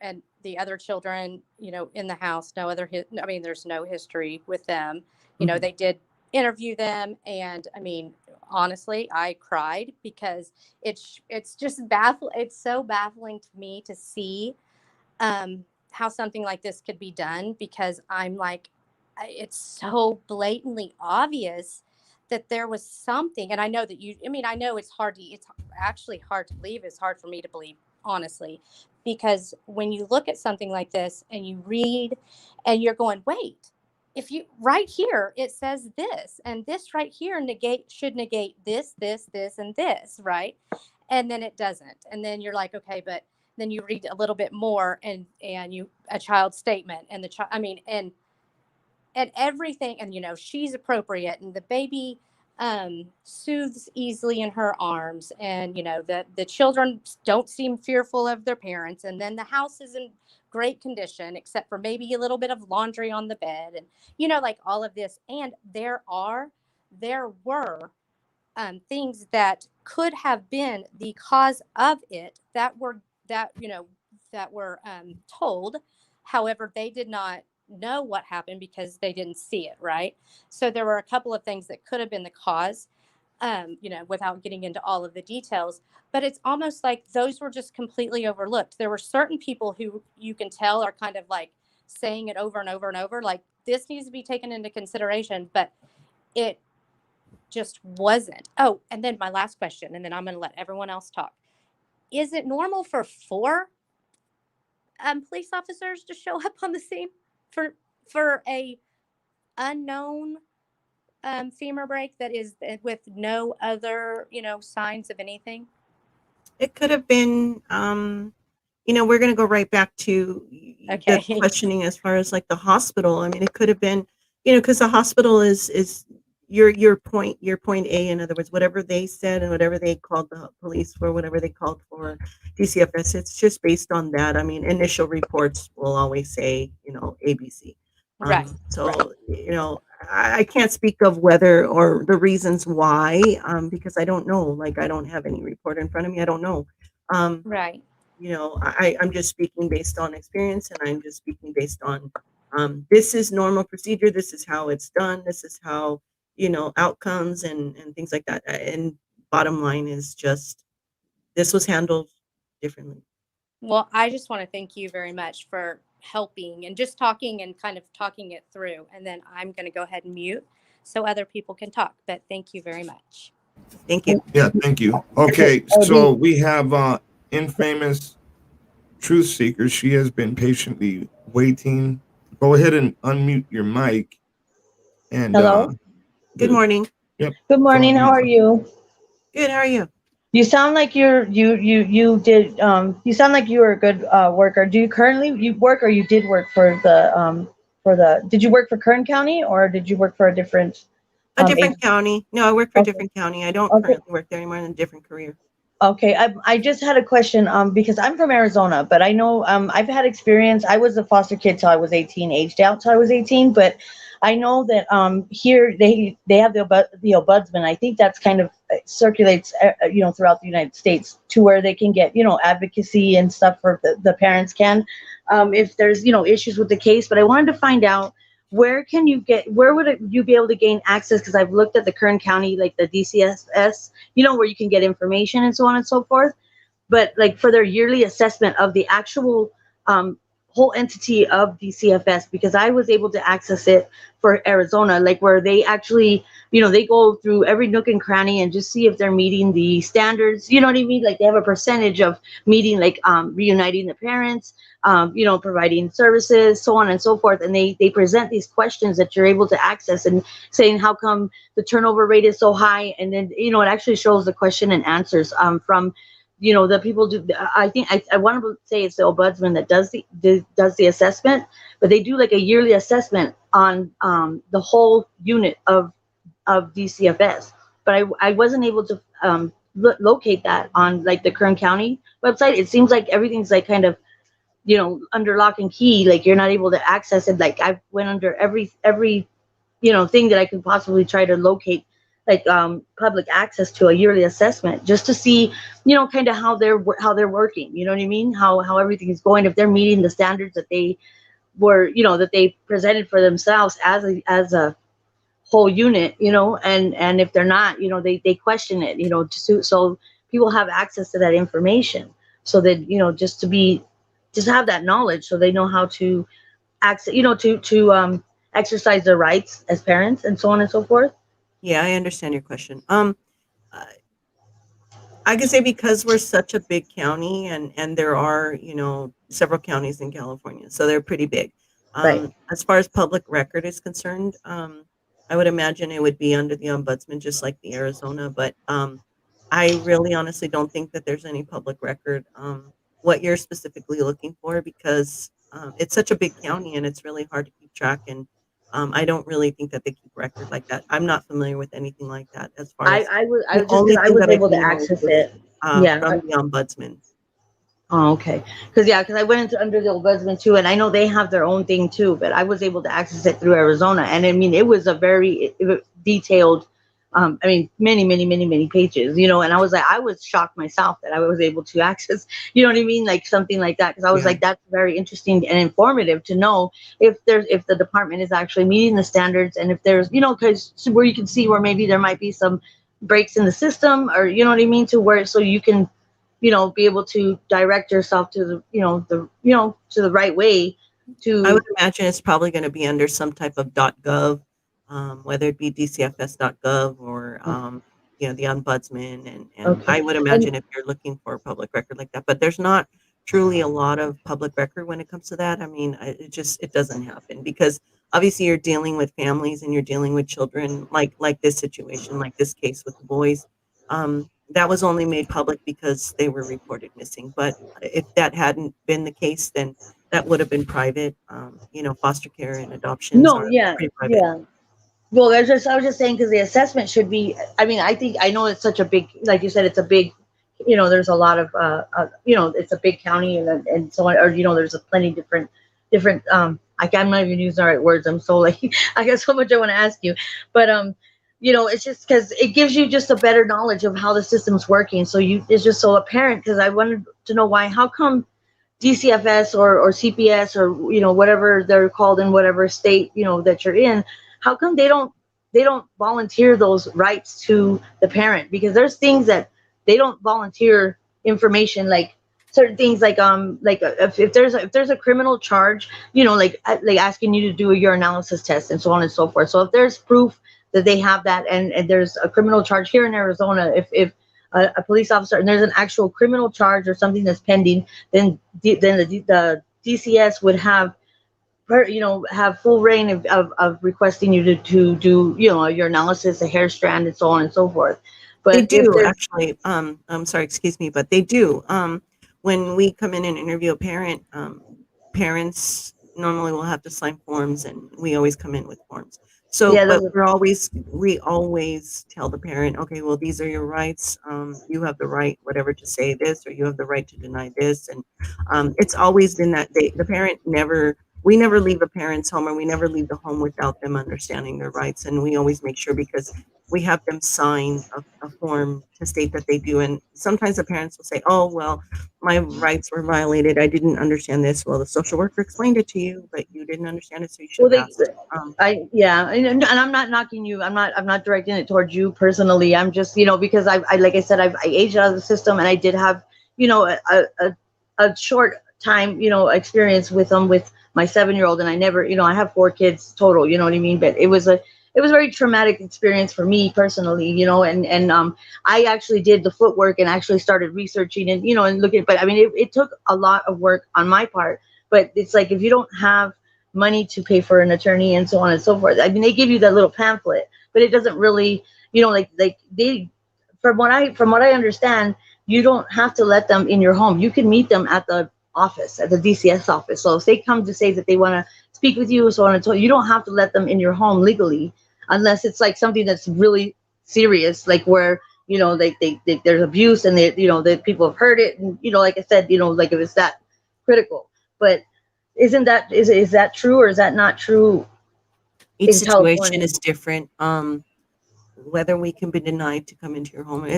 and the other children, in the house, no other I mean, there's no history with them. mhm. They did interview them, and I mean, honestly, I cried because it's just it's so baffling to me to see how something like this could be done, because I'm like, it's so blatantly obvious that there was something. And I know that I know it's actually hard to believe. It's hard for me to believe, honestly, because when you look at something like this and you read and you're going, wait, if you right here, it says this, and this right here should negate this, and this, right? And then it doesn't. And then you're like, okay, but then you read a little bit more, and a child's statement, and the child, I mean, and everything, and she's appropriate, and the baby soothes easily in her arms, and the children don't seem fearful of their parents, and then the house is in great condition except for maybe a little bit of laundry on the bed, and like all of this. And there were things that could have been the cause of it that were told. However, they did not know what happened because they didn't see it, right? So there were a couple of things that could have been the cause, without getting into all of the details. But it's almost like those were just completely overlooked. There were certain people who you can tell are kind of like saying it over and over and over, like this needs to be taken into consideration, but it just wasn't. Oh, and then my last question, and then I'm going to let everyone else talk. Is it normal for four police officers to show up on the scene for a unknown femur break that is with no other signs of anything? It could have been, we're going to go right back to the Okay. questioning as far as like the hospital. I mean, it could have been, because the hospital is your point A. In other words, whatever they said and whatever they called the police for, whatever they called for DCFS, it's just based on that. I mean, initial reports will always say, ABC. Right. So, I can't speak of whether or the reasons why, because I don't know. Like, I don't have any report in front of me. I don't know. Um, Right. I'm just speaking based on experience, and I'm just speaking based on this is normal procedure. This is how it's done. This is how, outcomes and things like that. And bottom line is just this was handled differently. Well, I just want to thank you very much for helping and just talking and kind of talking it through. And then I'm going to go ahead and mute so other people can talk. But thank you very much. Thank you. Yeah, thank you. Okay, so we have infamous truth seeker. She has been patiently waiting. Go ahead and unmute your mic. And Hello. Good morning. Yep. Good morning. How are you? Good. How are you? You sound like you sound like you were a good worker. Do you currently work, or you did work for the did you work for Kern County, or did you work for a different A different agency? county. No, I work for a Okay. different county. I don't Okay. currently work there anymore, in a different career. Okay, I just had a question because I'm from Arizona, but I know I've had experience. I was a foster kid till I was 18, aged out till I was 18, but I know that here they have the ombudsman. I think that's kind of circulates throughout the United States to where they can get advocacy and stuff for the parents can if there's issues with the case. But I wanted to find out where would you be able to gain access, because I've looked at the Kern County, like the DCFS, where you can get information and so on and so forth. But like for their yearly assessment of the actual whole entity of DCFS, because I was able to access it for Arizona, like where they actually, they go through every nook and cranny and just see if they're meeting the standards. You know what I mean? Like they have a percentage of meeting, like reuniting the parents, providing services, so on and so forth. And they present these questions that you're able to access and saying, how come the turnover rate is so high? And then, it actually shows the question and answers from the people do. I think I want to say it's the ombudsman that does the assessment, but they do like a yearly assessment on the whole unit of DCFS. But I wasn't able to locate that on like the Kern County website. It seems like everything's like kind of under lock and key. Like you're not able to access it. Like I went under every thing that I could possibly try to locate, like public access to a yearly assessment, just to see kind of how they're working. You know what I mean? How everything is going, if they're meeting the standards that they were that they presented for themselves as a whole unit, and if they're not, they question it, so people have access to that information, so that just have that knowledge, so they know how to access, to exercise their rights as parents and so on and so forth. Yeah, I understand your question. I can say, because we're such a big county, and there are, several counties in California, so they're pretty big. Right. As far as public record is concerned, I would imagine it would be under the ombudsman, just like the Arizona. But I really honestly don't think that there's any public record what you're specifically looking for, because it's such a big county and it's really hard to keep track. And I don't really think that they keep record like that. I'm not familiar with anything like that. As far as I was the just only because I thing was that I able to do know is access it. Yeah. from the ombudsman. Oh, okay. Because I went into under the ombudsman too, and I know they have their own thing too, but I was able to access it through Arizona, and I mean it was a very detailed. I mean, many pages, and I was shocked myself that I was able to access, you know what I mean, like something like that, because I was Yeah. like, that's very interesting and informative to know if the department is actually meeting the standards, and if there's, because where you can see where maybe there might be some breaks in the system, or you know what I mean, to where so you can be able to direct yourself to to the right way I would to. imagine it's probably going to be under some type of .gov, whether it be DCFS.gov or the ombudsman, and Okay. I would And imagine if you're looking for a public record like that, but there's not truly a lot of public record when it comes to that. I mean, it doesn't happen, because obviously you're dealing with families and you're dealing with children, like this situation, like this case with the boys. That was only made public because they were reported missing. But if that hadn't been the case, then that would have been private. Foster care and adoptions no, are yeah, pretty private. yeah. Well, I was just saying, because the assessment should be. I mean, I know it's such a big, like you said, it's a big. There's a lot of. It's a big county, and so on, or there's a plenty different. I'm not even using the right words. I'm so like, I got so much I want to ask you, but it's just because it gives you just a better knowledge of how the system's working. So it's just so apparent, because I wanted to know how come DCFS or CPS, or whatever they're called in whatever state that you're in, how come they don't volunteer those rights to the parent? Because there's things that they don't volunteer information, like certain things like if there's a criminal charge, like asking you to do a urinalysis test and so on and so forth. So if there's proof that they have that, and there's a criminal charge here in Arizona, if a police officer, and there's an actual criminal charge or something that's pending, then the DCS would have have full reign of requesting you to do your analysis, a hair strand, and so on and so forth. They But if do there's actually. I'm sorry, excuse me, but they do. When we come in and interview a parent, parents normally will have to sign forms, and we always come in with forms. So, yeah but those, we always tell the parent, okay, well, these are your rights. You have the right, whatever, to say this, or you have the right to deny this, and it's always been that the parent never. We never leave a parent's home, or we never leave the home without them understanding their rights, and we always make sure, because we have them sign a form to state that they do. And sometimes the parents will say, oh, well, my rights were violated. I didn't understand this. Well, the social worker explained it to you, but you didn't understand it, so you should well have they asked. I yeah, and I'm not knocking you. I'm not directing it towards you personally. I'm just because I like I said, I aged out of the system, and I did have a short time experience with them, with my 7-year-old, and I never I have 4 kids total. You know what I mean? But it was a very traumatic experience for me personally. And I actually did the footwork and actually started researching and looking. But I mean, it took a lot of work on my part. But it's like, if you don't have money to pay for an attorney and so on and so forth. I mean, they give you that little pamphlet, but it doesn't really, like they, from what I understand, you don't have to let them in your home. You can meet them at the office, at the DCS office. So if they come to say that they want to speak with you, so on and so, you don't have to let them in your home legally, unless it's like something that's really serious, like where there's abuse, and that people have heard it, and like I said, like if it's that critical. But is that true, or is that not true Each in situation California? is different. Whether we can be denied to come into your home,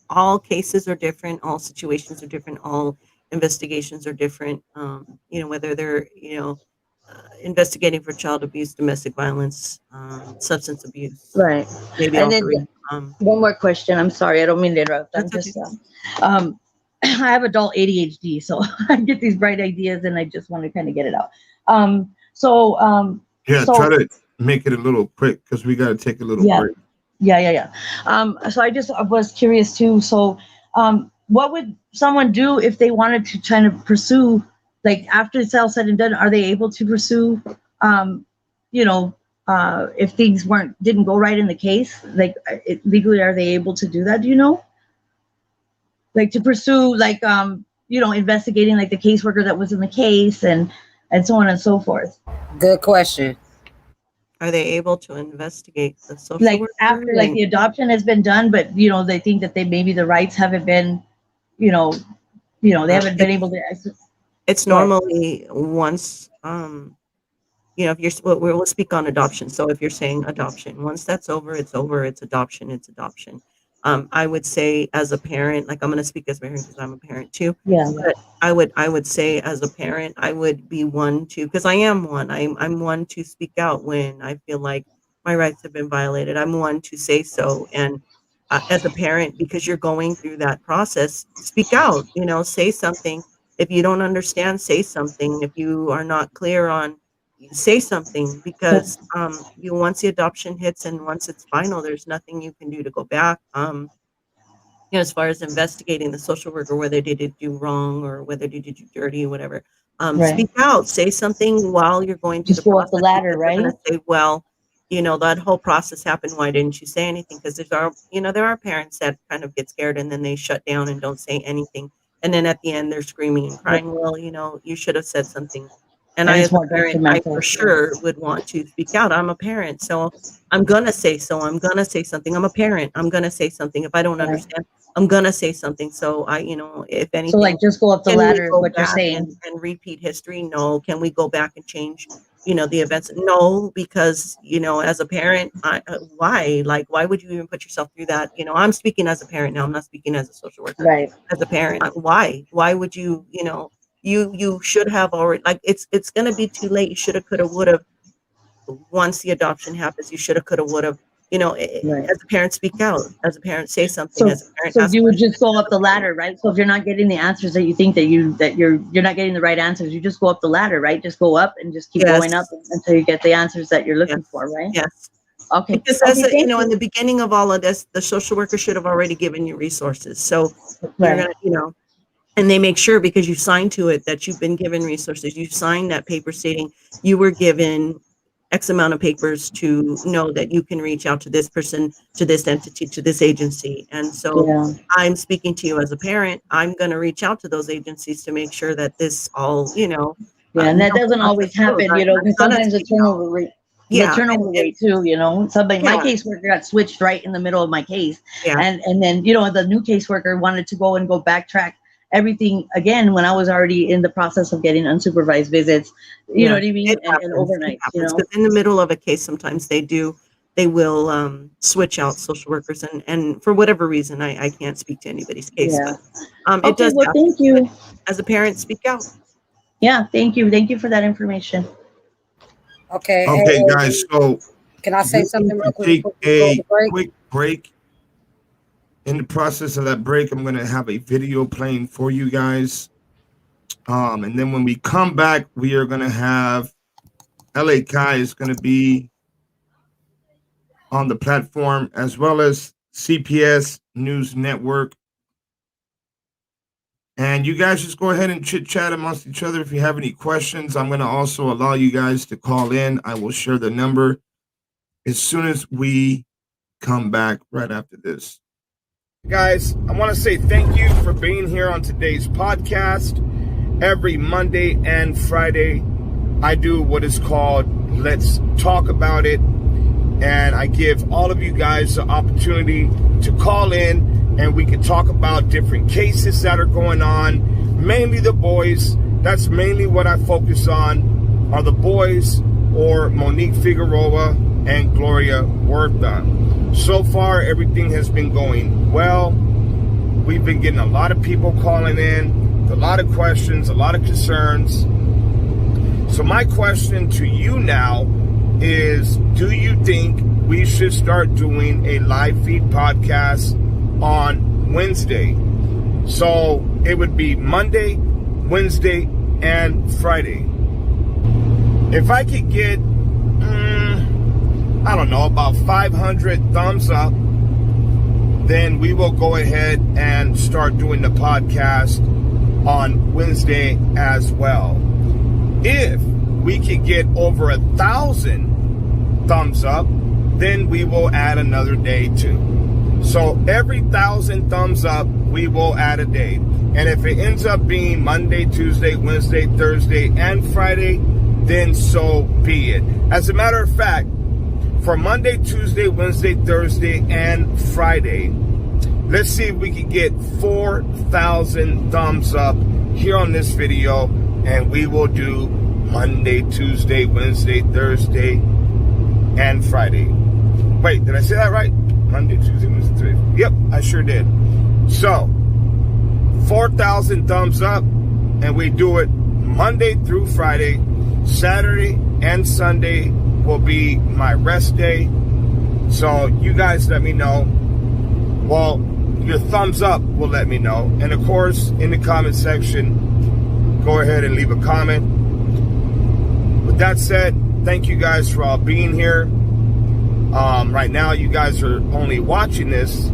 all cases are different, all situations are different, all investigations are different. Whether they're investigating for child abuse, domestic violence, substance abuse, Right. maybe And all then three. one more question. I'm sorry, I don't mean to interrupt. I'm That's okay. just I have adult ADHD, so I get these bright ideas and I just want to kind of get it out. So Yeah, try so to make it a little quick because we got to take a little yeah, break. yeah. So I was curious too. So what would someone do if they wanted to try to pursue, like after it's all said and done, are they able to pursue, um, you know, if things didn't go right in the case, like legally, are they able to do that? Do you know? Like to pursue, like investigating like the caseworker that was in the case, and so on and so forth. Good question. Are they able to investigate the social Like worker? after like the adoption has been done, but they think that they maybe the rights haven't been, you know, they haven't been able to. It's Go ahead. normally once, if we'll speak on adoption. So if you're saying adoption, once that's over, it's over. It's adoption. It's adoption. I would say, as a parent, like, I'm going to speak as a parent because I'm a parent too. Yeah. But I would say, as a parent, I would be one to, because I am one. I'm one to speak out when I feel like my rights have been violated. I'm one to say so. And as a parent, because you're going through that process, speak out. Say something. If you don't understand, say something. If you are not clear on, say something, because once the adoption hits and once it's final, there's nothing you can do to go back. As far as investigating the social worker, whether they did you wrong or whether they did you dirty or whatever, Right. speak out, say something while you're going through the Just go up the process, ladder, because they're right? going to say, well, that whole process happened. Why didn't you say anything? Because there are parents that kind of get scared and then they shut down and don't say anything. And then at the end, they're screaming and crying. Well, you should have said something. And And I, as it's a more parent, I detrimental. for sure would want to speak out. I'm a parent, so I'm gonna say so. I'm gonna say something. I'm a parent. I'm gonna say something. If I don't Right. understand, I'm gonna say something. So if So anything, like just go up the can we ladder is go what you're back and, saying. and repeat history? No. Can we go back and change, the events? No, because, as a parent, why? Like, why would you even put yourself through that? I'm speaking as a parent now. I'm not speaking as a social worker. Right. As a parent, why? Why would you, you should have already, like, it's gonna be too late. You shoulda, coulda, woulda. Once the adoption happens, you shoulda, coulda, woulda. You know, Right. as a parent, speak out. As a parent, say something. So, As a parent, so ask you would questions. just go up the ladder, right? So if you're not getting the answers that you think that you're not getting the right answers, you just go up the ladder, right? Just go up and just keep going up Yes. until you get the answers that you're looking Yes. for, right? Yes. Okay. Because Okay. you Thank know, in you. the beginning of all of this, the social worker should have already given you resources. So you're Right. gonna, you know, and they make sure because you signed to it that you've been given resources. You signed that paper stating you were given X amount of papers to know that you can reach out to this person, to this entity, to this agency. And so Yeah. I'm speaking to you as a parent. I'm going to reach out to those agencies to make sure that this all, you know, Yeah, and no that doesn't one else always is closed. happen, you know, I'm because gonna sometimes speak out. the Yeah, turnover rate too, you know. Somebody, my yeah, caseworker got switched right in the middle of my case, yeah, and then you know the new caseworker wanted to go backtrack everything again when I was already in the process of getting unsupervised visits. You know yeah. what I mean? It And happens. It overnights, you happens know. because in the middle of a case, sometimes they will switch out social workers, and for whatever reason, I can't speak to anybody's case, Yeah. but it Okay. does Well, happen. thank But you. as a parent, speak out. Yeah. Thank you. Thank you for that information. Okay, Okay, guys. So can I say we're something going real to quick take before we go to a break? quick break. In the process of that break, I'm going to have a video playing for you guys. And then when we come back, we are going to have LA Kai is going to be on the platform, as well as CPS News Network. And you guys just go ahead and chit chat amongst each other. If you have any questions, I'm going to also allow you guys to call in. I will share the number as soon as we come back right after this. Guys, I want to say thank you for being here on today's podcast. Every Monday and Friday, I do what is called Let's Talk About It. And I give all of you guys the opportunity to call in and we can talk about different cases that are going on. Mainly the boys. That's mainly what I focus on, are the boys, or Monique Figueroa and Gloria Huerta. So far, everything has been going well. We've been getting a lot of people calling in, a lot of questions, a lot of concerns. So my question to you now is, do you think we should start doing a live feed podcast on Wednesday? So it would be Monday, Wednesday, and Friday. If I could get, I don't know, about 500 thumbs up, then we will go ahead and start doing the podcast on Wednesday as well. If we could get over 1,000 thumbs up, then we will add another day too. So every 1,000 thumbs up, we will add a day. And if it ends up being Monday, Tuesday, Wednesday, Thursday, and Friday, then so be it. As a matter of fact, for Monday, Tuesday, Wednesday, Thursday, and Friday, let's see if we can get 4,000 thumbs up here on this video, and we will do Monday, Tuesday, Wednesday, Thursday, and Friday. Wait, did I say that right? Monday, Tuesday, Wednesday, Thursday. Yep, I sure did. So, 4,000 thumbs up, and we do it Monday through Friday. Saturday and Sunday will be my rest day. So you guys let me know. Well, your thumbs up will let me know. And of course, in the comment section, go ahead and leave a comment. With that said, thank you guys for all being here. Right now, you guys are only watching this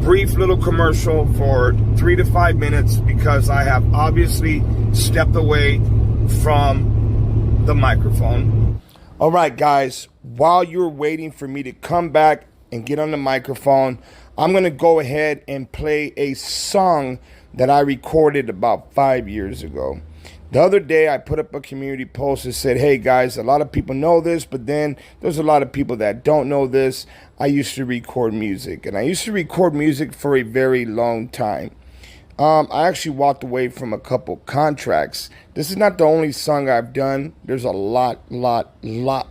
brief little commercial for 3 to 5 minutes because I have obviously stepped away from the microphone. All right, guys, while you're waiting for me to come back and get on the microphone, I'm going to go ahead and play a song that I recorded about 5 years ago. The other day, I put up a community post that said, hey, guys, a lot of people know this, but then there's a lot of people that don't know this. I used to record music, and I used to record music for a very long time. I actually walked away from a couple contracts. This is not the only song I've done. There's a lot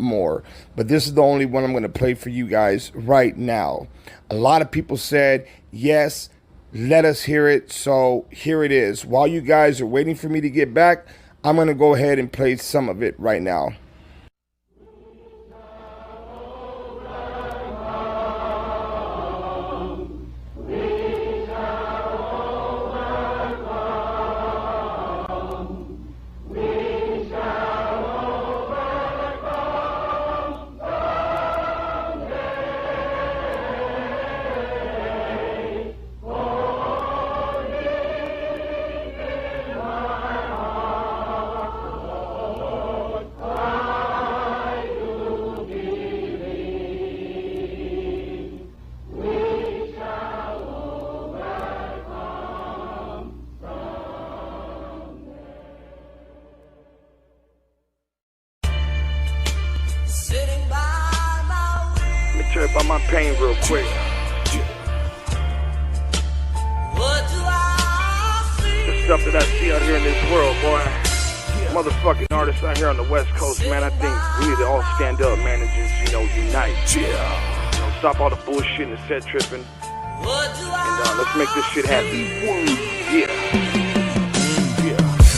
more. But this is the only one I'm going to play for you guys right now. A lot of people said, yes, let us hear it. So here it is. While you guys are waiting for me to get back, I'm going to go ahead and play some of it right now. Tell you about my pain real quick. The stuff that I see out here in this world, boy. Motherfucking artists out here on the West Coast, man. I think we need to all stand up, man, and just, unite. Stop all the bullshit and the set tripping. And let's make this shit happen. Yeah.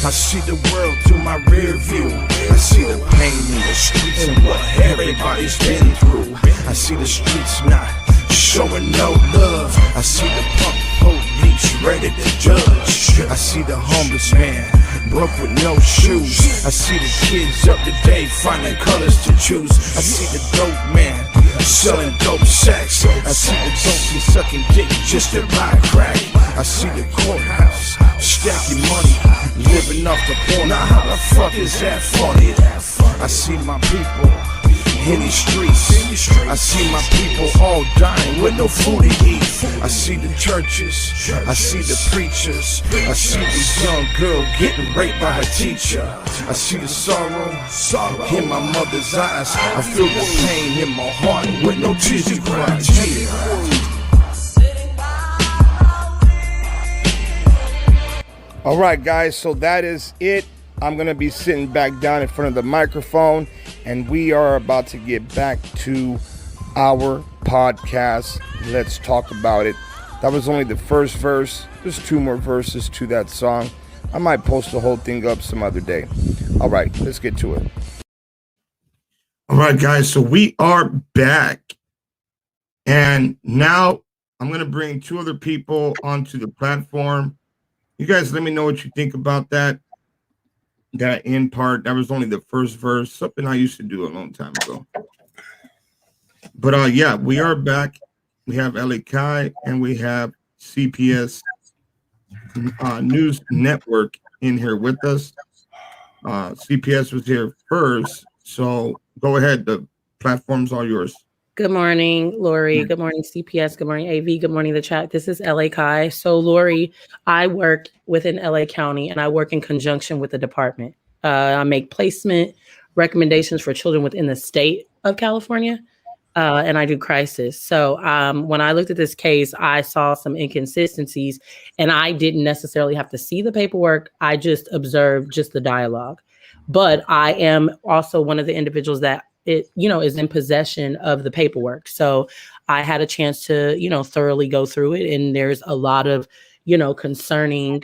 I see the world through my rear view. I see the pain in the streets and what everybody's been through. I see the streets not showing no love. I see the punk police ready to judge. I see the homeless man broke with no shoes. I see the kids up today finding colors to choose. I see the dope man selling dope sacks. I see the donkey sucking dick just to buy crack. I see the courthouse stacking money, living off the poor. Now how the fuck is that funny? I see my people in these streets. I see my people all dying with no food to eat. I see the churches, I see the preachers. I see this young girl getting raped by her teacher. I see the sorrow in my mother's eyes. I feel the pain in my heart with no tears to cry. All right, guys, so that is it. I'm going to be sitting back down in front of the microphone, and we are about to get back to our podcast. Let's talk about it. That was only the first verse. There's 2 more verses to that song. I might post the whole thing up some other day. All right, let's get to it. All right, guys, so we are back. And now I'm going to bring 2 other people onto the platform. You guys let me know what you think about that end part. That was only the first verse, something I used to do a long time ago. But yeah, we are back. We have LA Kai and we have CPS News Network in here with us. CPS was here first, so go ahead. The platform's all yours. Good morning, Lori. Good morning, CPS. Good morning, AV. Good morning, the chat. This is LA Kai. So, Lori, I work within LA County and I work in conjunction with the department. I make placement recommendations for children within the state of California, and I do crisis. So, when I looked at this case, I saw some inconsistencies and I didn't necessarily have to see the paperwork. I just observed just the dialogue. But I am also one of the individuals that is in possession of the paperwork. So I had a chance to, thoroughly go through it. And there's a lot of, concerning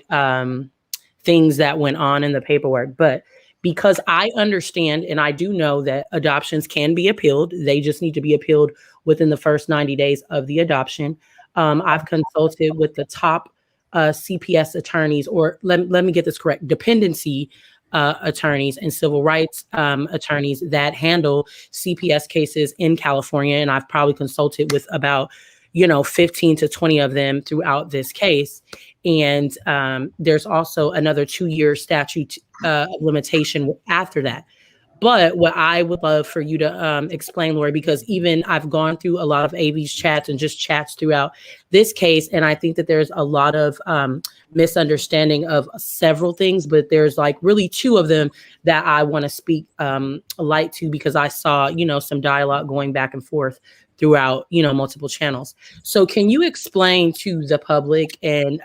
things that went on in the paperwork. But because I understand and I do know that adoptions can be appealed, they just need to be appealed within the first 90 days of the adoption. I've consulted with the top CPS attorneys, or let me get this correct, dependency attorneys and civil rights attorneys that handle CPS cases in California. And I've probably consulted with about, 15 to 20 of them throughout this case. And there's also another 2-year statute limitation after that. But what I would love for you to explain, Lori, because even I've gone through a lot of AV's chats and just chats throughout this case, and I think that there's a lot of misunderstanding of several things, but there's like really 2 of them that I want to speak light to because I saw, some dialogue going back and forth throughout, multiple channels. So can you explain to the public and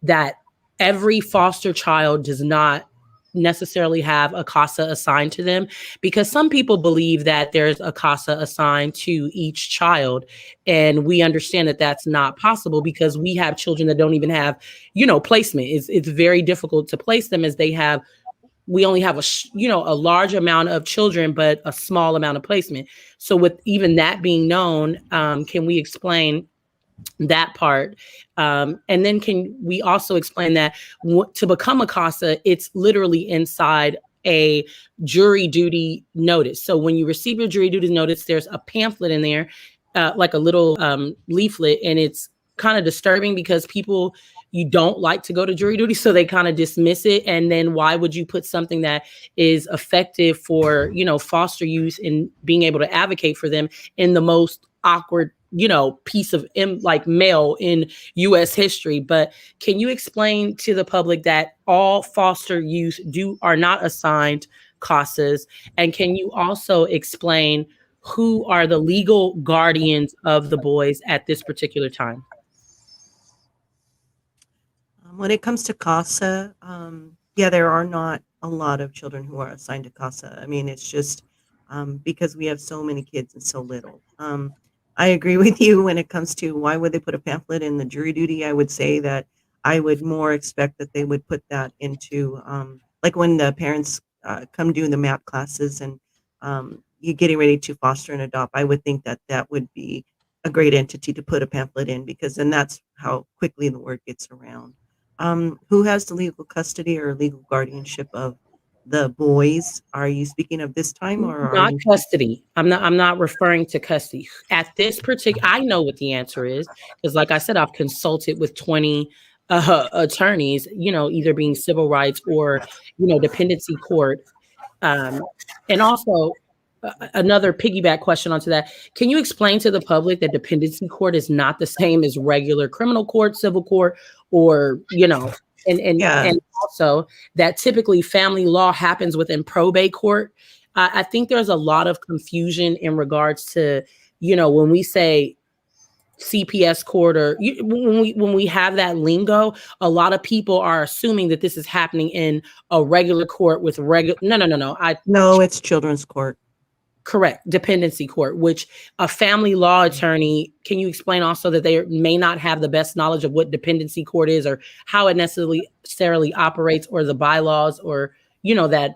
that every foster child does not necessarily have a CASA assigned to them, because some people believe that there's a CASA assigned to each child, and we understand that that's not possible because we have children that don't even have, placement. It's very difficult to place them as we only have a large amount of children, but a small amount of placement. So with even that being known, can we explain that part? And then can we also explain that to become a CASA, it's literally inside a jury duty notice. So when you receive your jury duty notice, there's a pamphlet in there, like a little leaflet, and it's kind of disturbing because you don't like to go to jury duty, so they kind of dismiss it. And then why would you put something that is effective for, foster youth and being able to advocate for them in the most awkward, piece of mail in U.S. history? But can you explain to the public that all foster youth are not assigned CASAs? And can you also explain who are the legal guardians of the boys at this particular time? When it comes to CASA, yeah, there are not a lot of children who are assigned to CASA. I mean, it's just because we have so many kids and so little. I agree with you when it comes to why would they put a pamphlet in the jury duty. I would say that I would more expect that they would put that into like when the parents come do the MAP classes and you're getting ready to foster and adopt. I would think that that would be a great entity to put a pamphlet in because then that's how quickly the word gets around. Who has the legal custody or legal guardianship of the boys? Are you speaking of this time or are Not you custody. I'm not referring to custody. At this particular, I know what the answer is because, like I said, I've consulted with 20 attorneys, either being civil rights or, dependency court. And also, another piggyback question onto that. Can you explain to the public that dependency court is not the same as regular criminal court, civil court, or, Yeah. and also that typically family law happens within probate court? I think there's a lot of confusion in regards to, when we say CPS court or when we have that lingo, a lot of people are assuming that this is happening in a regular court with regular. No. No, it's children's court. Correct. Dependency court, which a family law attorney, can you explain also that they may not have the best knowledge of what dependency court is or how it necessarily operates or the bylaws or, that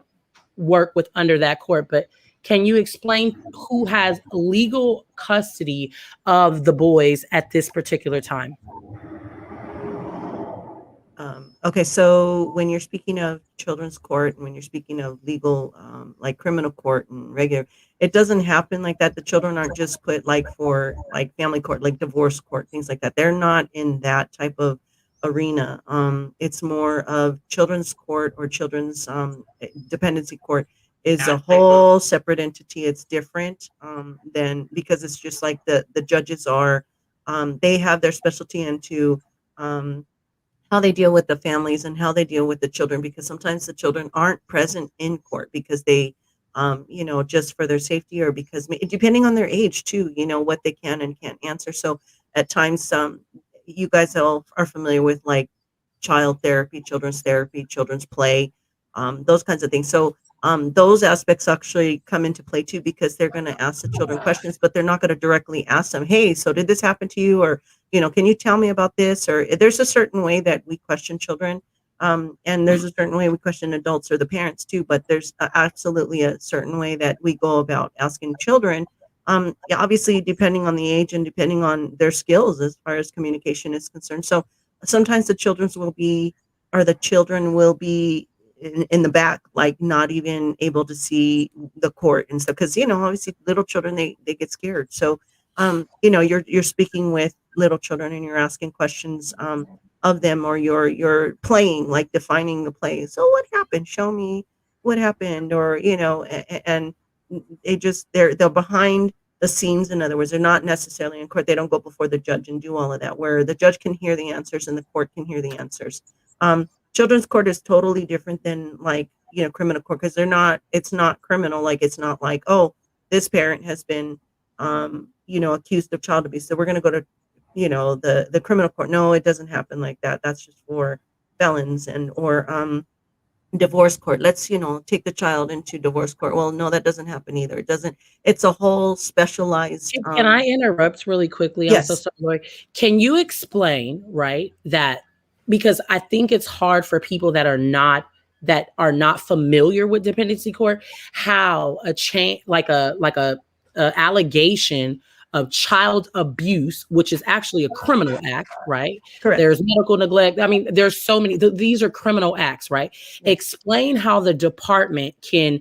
work with under that court. But can you explain who has legal custody of the boys at this particular time? Okay, so when you're speaking of children's court and when you're speaking of legal, like criminal court and regular, it doesn't happen like that. The children aren't just put like for like family court, like divorce court, things like that. They're not in that type of arena. It's more of children's court or children's dependency court is a whole separate entity. It's different than because it's just like the judges are, they have their specialty into how they deal with the families and how they deal with the children because sometimes the children aren't present in court because they just for their safety or because depending on their age too, what they can and can't answer. So at times you guys all are familiar with like child therapy, children's play, those kinds of things. So those aspects actually come into play too because they're going to ask the children questions, but they're not going to directly ask them, hey, so did this happen to you? Or, can you tell me about this? Or there's a certain way that we question children. And there's a certain way we question adults or the parents too, but there's absolutely a certain way that we go about asking children. Yeah, obviously, depending on the age and depending on their skills as far as communication is concerned. So sometimes the children will be in the back, like not even able to see the court and stuff. Because obviously, little children they get scared. So you're speaking with little children and you're asking questions of them, or you're playing, like defining the play. So what happened? Show me what happened, or and they're behind the scenes. In other words, they're not necessarily in court. They don't go before the judge and do all of that, where the judge can hear the answers and the court can hear the answers. Children's court is totally different than like criminal court because it's not criminal. Like it's not like, oh, this parent has been accused of child abuse, so we're going to go to the criminal court. No, it doesn't happen like that. That's just for felons or divorce court. Let's take the child into divorce court. Well, no, that doesn't happen either. It's a whole specialized Can I interrupt really quickly? Yes. I'm so sorry. Can you explain, right, that because I think it's hard for people that are not familiar with dependency court, how a allegation of child abuse, which is actually a criminal act, right? Correct. There's medical neglect. I mean, there's so many, these are criminal acts, right? Yeah. Explain how the department can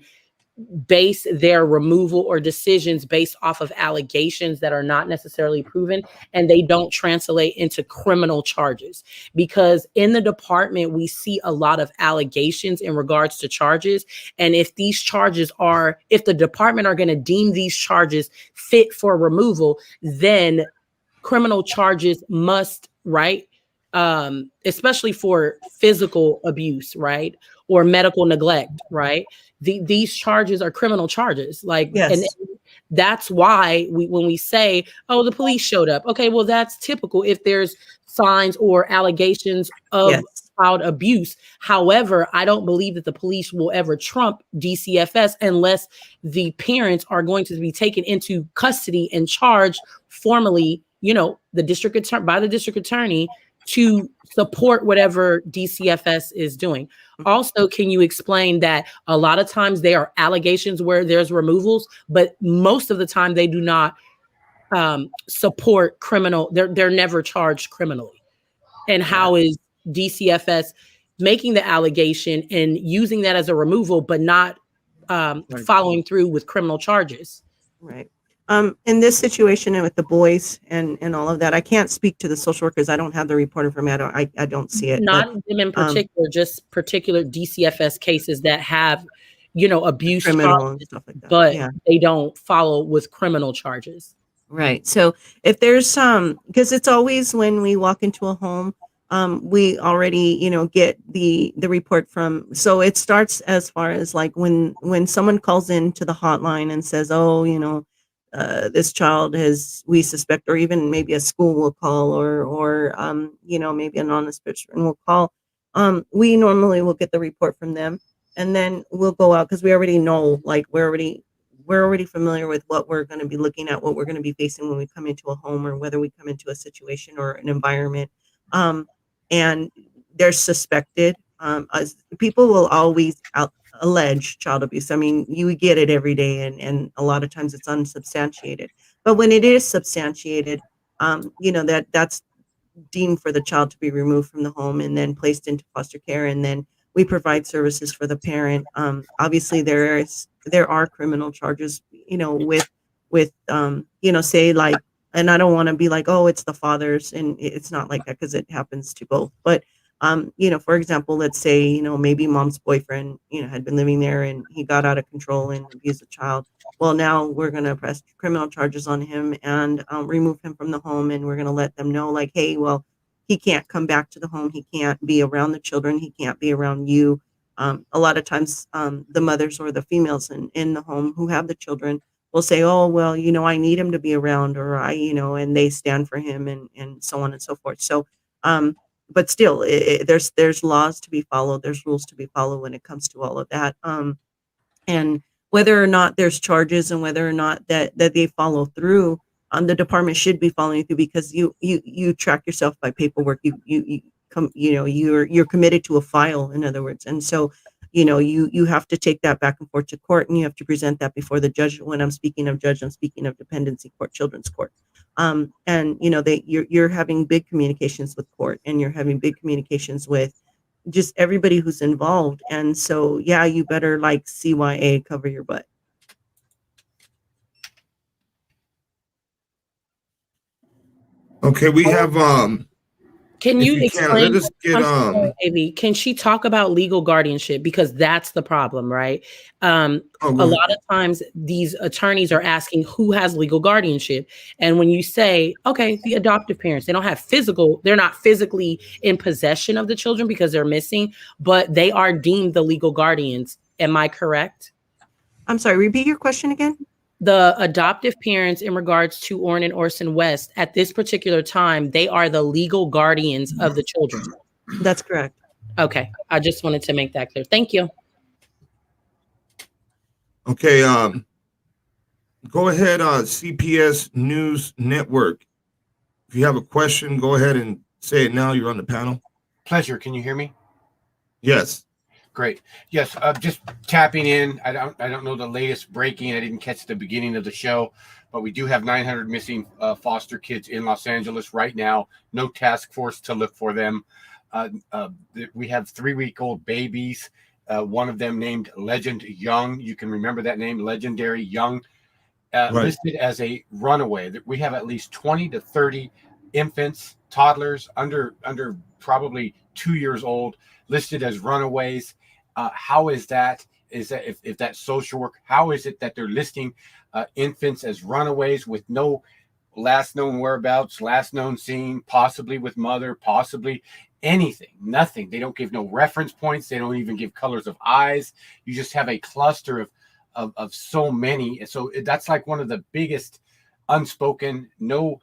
base their removal or decisions based off of allegations that are not necessarily proven and they don't translate into criminal charges. Because in the department, we see a lot of allegations in regards to charges. And if the department are going to deem these charges fit for removal, then criminal charges must, right? Especially for physical abuse, right? Or medical neglect, right? These charges are criminal charges. Like, Yes. and That's why when we say, oh, the police showed up. Okay, well, that's typical if there's signs or allegations of Yes. child abuse. However, I don't believe that the police will ever trump DCFS unless the parents are going to be taken into custody and charged formally, the district attorney by the district attorney to support whatever DCFS is doing. Also, can you explain that a lot of times there are allegations where there's removals, but most of the time they do not support criminal. They're never charged criminally. And how is DCFS making the allegation and using that as a removal, but not following through with criminal charges? Right. In this situation and with the boys and all of that, I can't speak to the social workers. I don't have the report from it. I don't see it. Not them in particular, just particular DCFS cases that have, abuse criminal and charges, stuff like that. but Yeah. they don't follow with criminal charges. Right. So if there's because it's always when we walk into a home, we already, get the report from. So it starts as far as like when someone calls in to the hotline and says, oh, this child we suspect, or even maybe a school will call, or maybe an honest person will call. We normally will get the report from them, and then we'll go out because we already know, like we're already familiar with what we're going to be looking at, what we're going to be facing when we come into a home, or whether we come into a situation or an environment. And they're suspected. As people will always allege child abuse. I mean, you get it every day, and a lot of times it's unsubstantiated. But when it is substantiated, that's deemed for the child to be removed from the home and then placed into foster care, and then we provide services for the parent. Obviously, there are criminal charges, with say like, and I don't want to be like, oh, it's the fathers, and it's not like that because it happens to both. But for example, let's say, maybe mom's boyfriend, had been living there and he got out of control and abused a child. Well, now we're going to press criminal charges on him and remove him from the home. And we're going to let them know, like, hey, well, he can't come back to the home. He can't be around the children. He can't be around you. A lot of times the mothers or the females in the home who have the children will say, oh, well, I need him to be around, or and they stand for him, and so on and so forth. So, but still, there's laws to be followed. There's rules to be followed when it comes to all of that. And whether or not there's charges and whether or not that they follow through, the department should be following through, because you track yourself by paperwork. You're committed to a file, in other words. And so, you have to take that back and forth to court, and you have to present that before the judge. When I'm speaking of judge, I'm speaking of dependency court, children's court. And you're having big communications with court, and you're having big communications with just everybody who's involved. And so, yeah, you better like CYA cover your butt. Okay, we have Can if you can, explain? let us get I'm sorry, Amy, can she talk about legal guardianship? Because that's the problem, right? A lot of times these attorneys are asking who has legal guardianship. And when you say, okay, the adoptive parents, they're not physically in possession of the children because they're missing, but they are deemed the legal guardians. Am I correct? I'm sorry, repeat your question again. The adoptive parents in regards to Orrin and Orson West at this particular time, they are the legal guardians of the children. That's correct. Okay. I just wanted to make that clear. Thank you. Okay. Go ahead, CPS News Network. If you have a question, go ahead and say it now. You're on the panel. Pleasure. Can you hear me? Yes. Great. Yes. Just tapping in. I don't know the latest breaking. I didn't catch the beginning of the show, but we do have 900 missing foster kids in Los Angeles right now. No task force to look for them. We have 3-week-old babies. One of them named Legend Young. You can remember that name, Legendary Young, Right. listed as a runaway. We have at least 20 to 30 infants, toddlers under probably 2 years old, listed as runaways. How is that? Is that if that's social work? How is it that they're listing infants as runaways with no last known whereabouts, last known seen, possibly with mother, possibly anything, nothing? They don't give no reference points. They don't even give colors of eyes. You just have a cluster of so many. And so that's like one of the biggest unspoken, no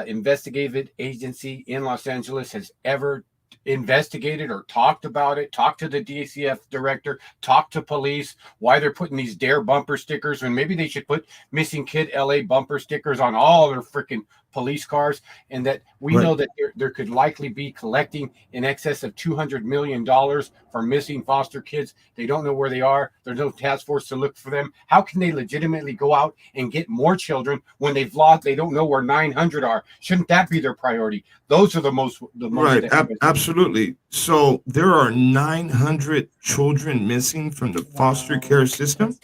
investigative agency in Los Angeles has ever investigated or talked about it, talked to the DCF director, talked to police, why they're putting these dare bumper stickers, when maybe they should put missing kid LA bumper stickers on all their freaking police cars. And that we know that there could likely be collecting in excess of $200 million for missing foster kids. They don't know where they are. There's no task force to look for them. How can they legitimately go out and get more children when they've lost? They don't know where 900 are. Shouldn't that be their priority? Those are the most right. Absolutely. So there are 900 children missing from the foster care system.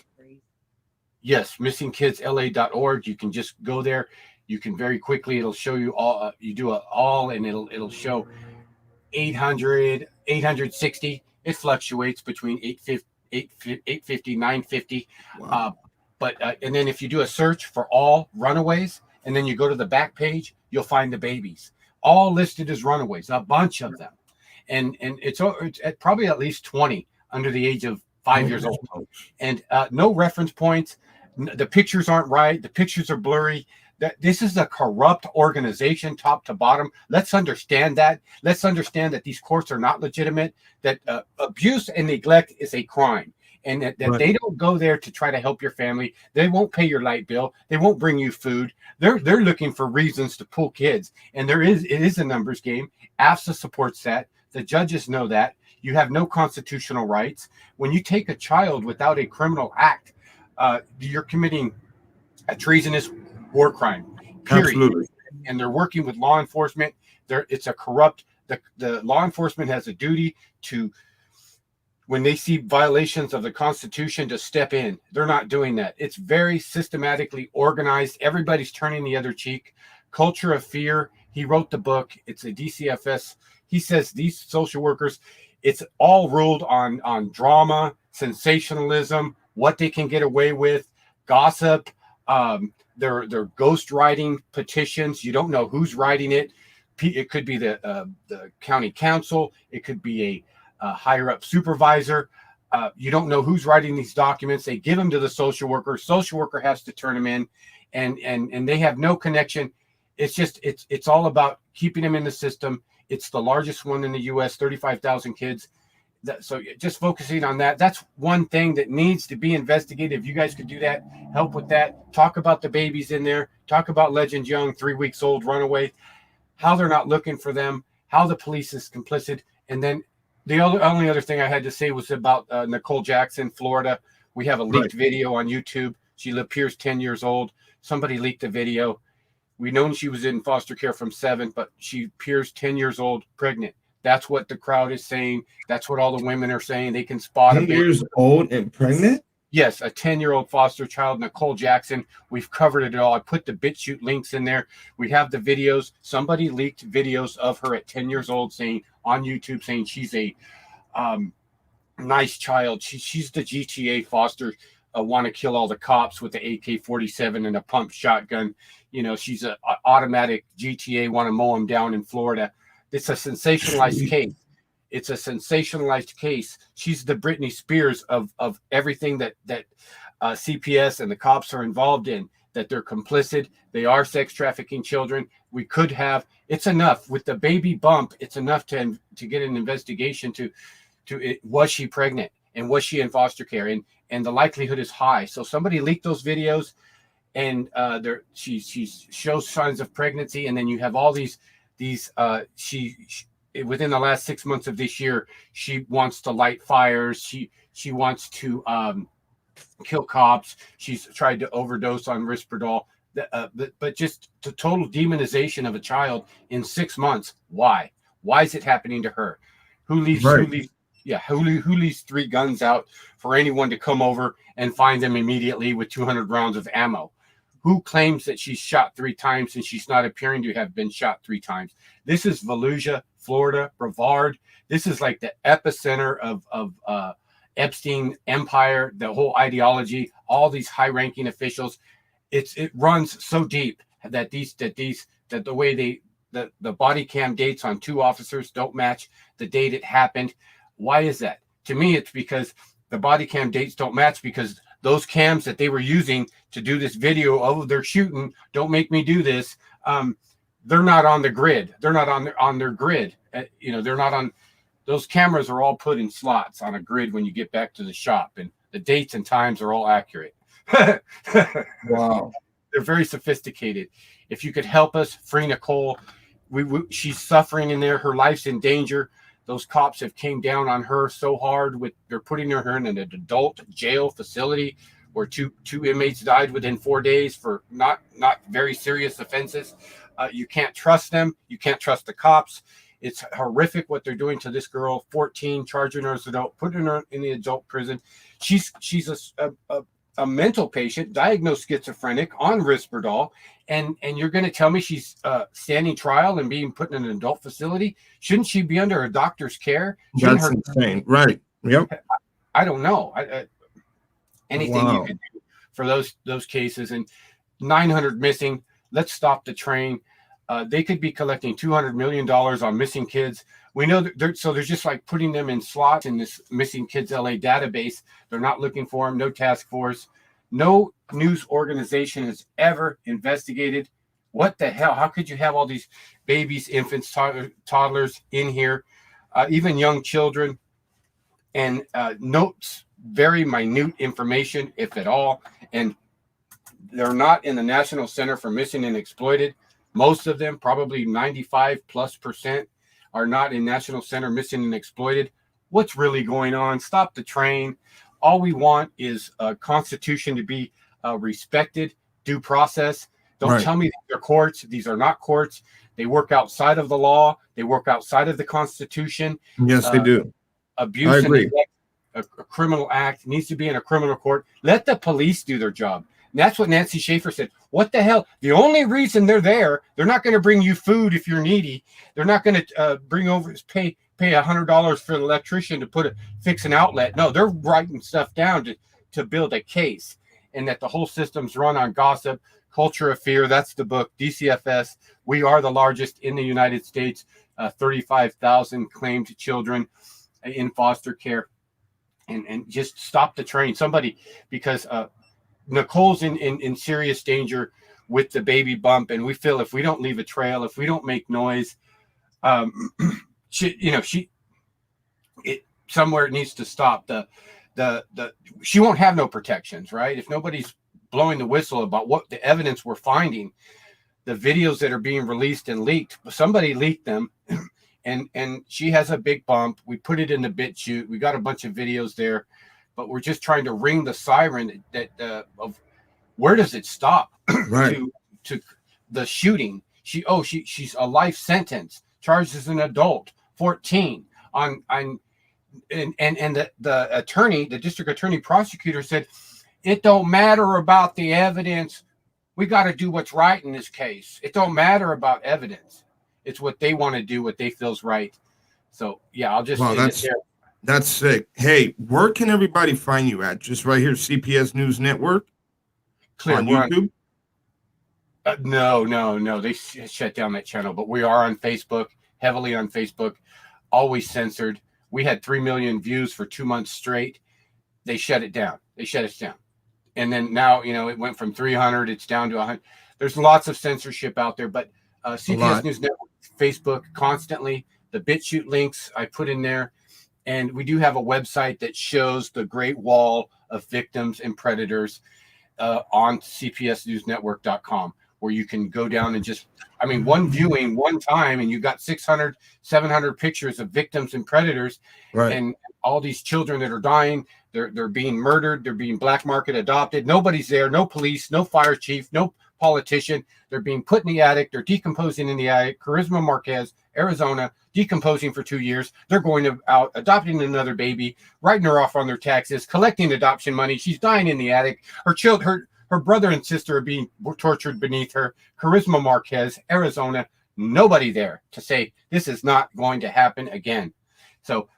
Yes, missingkidsla.org. You can just go there. You can very quickly, it'll show you all, you do it all, and it'll show 800, 860. It fluctuates between 850, 950. Wow. And then if you do a search for all runaways, and then you go to the back page, you'll find the babies, all listed as runaways, a bunch of them. And it's at probably at least 20 under the age of 5 years old. And no reference points. The pictures aren't right. The pictures are blurry. This is a corrupt organization, top to bottom. Let's understand that. Let's understand that these courts are not legitimate, that abuse and neglect is a crime, and that they don't go there to try to help your family. They won't pay your light bill. They won't bring you food. They're looking for reasons to pull kids. And it is a numbers game. AFSA supports that. The judges know that. You have no constitutional rights. When you take a child without a criminal act, you're committing a treasonous war crime, period. Absolutely. And they're working with law enforcement. It's a corrupt, the law enforcement has a duty to, when they see violations of the Constitution, to step in. They're not doing that. It's very systematically organized. Everybody's turning the other cheek. Culture of fear. He wrote the book. It's a DCFS. He says these social workers, it's all ruled on drama, sensationalism, what they can get away with, gossip. They're ghost writing petitions. You don't know who's writing it. It could be the county council. It could be a higher up supervisor. You don't know who's writing these documents. They give them to the social worker. Social worker has to turn them in, and they have no connection. It's all about keeping them in the system. It's the largest one in the U.S. 35,000 kids. So just focusing on that, that's one thing that needs to be investigated. If you guys could do that, help with that. Talk about the babies in there. Talk about Legend Young, 3 weeks old, runaway, how they're not looking for them, how the police is complicit. And then the only other thing I had to say was about Nicole Jackson, Florida. We have a leaked video on YouTube. She appears 10 years old. Somebody leaked the video. We known she was in foster care from 7, but she appears 10 years old, pregnant. That's what the crowd is saying. That's what all the women are saying. They can spot 10 years old and pregnant? Yes, a 10-year-old foster child, Nicole Jackson. We've covered it all. I put the BitChute links in there. We have the videos. Somebody leaked videos of her at 10 years old saying on YouTube, saying she's a nice child. She's the GTA foster, want to kill all the cops with the AK-47 and a pump shotgun. You know, she's an automatic GTA, want to mow them down in Florida. It's a sensationalized case. It's a sensationalized case. She's the Britney Spears of everything that CPS and the cops are involved in, that they're complicit. They are sex trafficking children. We could have, it's enough with the baby bump. It's enough to get an investigation to was she pregnant and was she in foster care? And the likelihood is high. So somebody leaked those videos, and she shows signs of pregnancy. And then you have all these she within the last 6 months of this year, she wants to light fires. She wants to kill cops. She's tried to overdose on Risperdal. But just the total demonization of a child in 6 months. Why? Why is it happening to her? Who leaves 3 guns out for anyone to come over and find them immediately with 200 rounds of ammo? Who claims that she's shot 3 times and she's not appearing to have been shot 3 times? This is Volusia, Florida, Brevard. This is like the epicenter of Epstein empire, the whole ideology, all these high-ranking officials. It runs so deep that the way the body cam dates on 2 officers don't match the date it happened. Why is that? To me, it's because the body cam dates don't match because those cams that they were using to do this video, oh, they're shooting, don't make me do this. They're not on the grid. They're not on their grid. They're not on. Those cameras are all put in slots on a grid when you get back to the shop, and the dates and times are all accurate. Wow. They're very sophisticated. If you could help us free Nicole, she's suffering in there. Her life's in danger. Those cops have came down on her so hard. They're putting her in an adult jail facility where two inmates died within 4 days for not very serious offenses. You can't trust them. You can't trust the cops. It's horrific what they're doing to this girl, 14, charging her as an adult, putting her in the adult prison. She's a mental patient, diagnosed schizophrenic, on Risperdal, and you're going to tell me she's standing trial and being put in an adult facility? Shouldn't she be under a doctor's care? That's insane, right? Yep. I don't know. Anything Wow. you can do for those cases. And 900 missing. Let's stop the train. They could be collecting $200 million on missing kids. We know that they're just like putting them in slots in this missing kids LA database. They're not looking for them. No task force. No news organization has ever investigated. What the hell? How could you have all these babies, infants, toddlers in here, even young children, and notes, very minute information, if at all, and they're not in the National Center for Missing and Exploited. Most of them, probably 95+%, are not in National Center Missing and Exploited. What's really going on? Stop the train. All we want is a Constitution to be respected, due process. Don't tell me that they're courts. These are not courts. They work outside of the law. They work outside of the Constitution. Yes, they do. Abuse and neglect, a criminal act, needs to be in a criminal court. Let the police do their job. And that's what Nancy Schaefer said. What the hell? The only reason they're there, they're not going to bring you food if you're needy. They're not going to pay $100 for an electrician to fix an outlet. No, they're writing stuff down to build a case, and that the whole system's run on gossip, culture of fear. That's the book, DCFS. We are the largest in the United States. 35,000 claimed children in foster care, and just stop the train. Somebody, because Nicole's in serious danger with the baby bump, and we feel if we don't leave a trail, if we don't make noise, somewhere it needs to stop. She won't have no protections, right? If nobody's blowing the whistle about what the evidence we're finding, the videos that are being released and leaked, somebody leaked them, and she has a big bump. We put it in the BitChute. We got a bunch of videos there, but we're just trying to ring the siren of where does it stop? Right. to the shooting. She's a life sentence, charged as an adult, 14 and the attorney, the district attorney prosecutor said, it don't matter about the evidence. We got to do what's right in this case. It don't matter about evidence. It's what they want to do, what they feels right. So yeah, I'll just end it there. That's sick. Hey, where can everybody find you at? Just right here, CPS News Network? Clear. On YouTube? No. They shut down that channel, but we are on Facebook, heavily on Facebook, always censored. We had 3 million views for 2 months straight. They shut it down. They shut us down. And then now, it went from 300, it's down to 100. There's lots of censorship out there, but CPS News Network, Facebook, constantly. The BitChute links I put in there. And we do have a website that shows the Great Wall of victims and predators on cpsnewsnetwork.com, where you can go down and one viewing one time, and you got 600, 700 pictures of victims and predators, and all these children that are dying. They're being murdered. They're being black market adopted. Nobody's there. No police, no fire chief, no politician. They're being put in the attic. They're decomposing in the attic. Charisma Marquez, Arizona, decomposing for 2 years. They're going out, adopting another baby, writing her off on their taxes, collecting adoption money. She's dying in the attic. Her brother and sister are being tortured beneath her. Charisma Marquez, Arizona, nobody there to say this is not going to happen again. So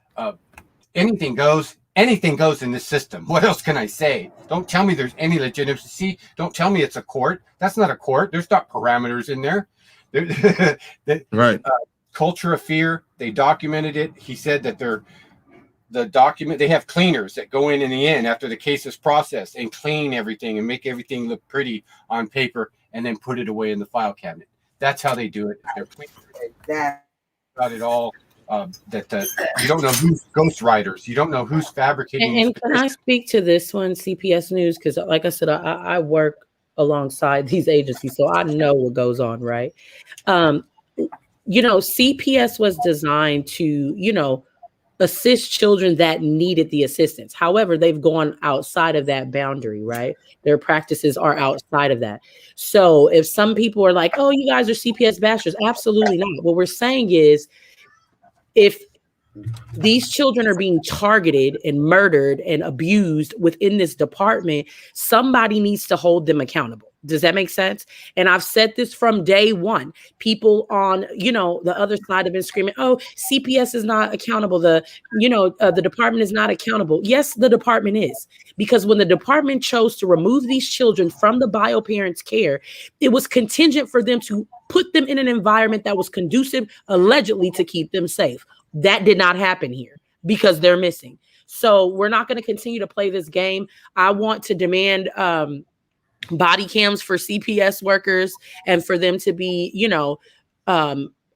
anything goes. Anything goes in this system. What else can I say? Don't tell me there's any legitimacy. Don't tell me it's a court. That's not a court. There's not parameters in there. Culture of fear. They documented it. He said that the document. They have cleaners that go in the end after the case is processed and clean everything and make everything look pretty on paper and then put it away in the file cabinet. That's how they do it. They're that got it all. You don't know who's ghostwriters. You don't know who's fabricating. And can I speak to this one, CPS News? Because, like I said, I work alongside these agencies, so I know what goes on, right? CPS was designed to, assist children that needed the assistance. However, they've gone outside of that boundary, right? Their practices are outside of that. So if some people are like, oh, you guys are CPS bashers, absolutely not. What we're saying is, if these children are being targeted and murdered and abused within this department, somebody needs to hold them accountable. Does that make sense? And I've said this from day one. People on, the other side have been screaming, oh, CPS is not accountable. The department is not accountable. Yes, the department is. Because when the department chose to remove these children from the bio parents' care, it was contingent for them to put them in an environment that was conducive, allegedly, to keep them safe. That did not happen here because they're missing. So we're not going to continue to play this game. I want to demand body cams for CPS workers and for them to be,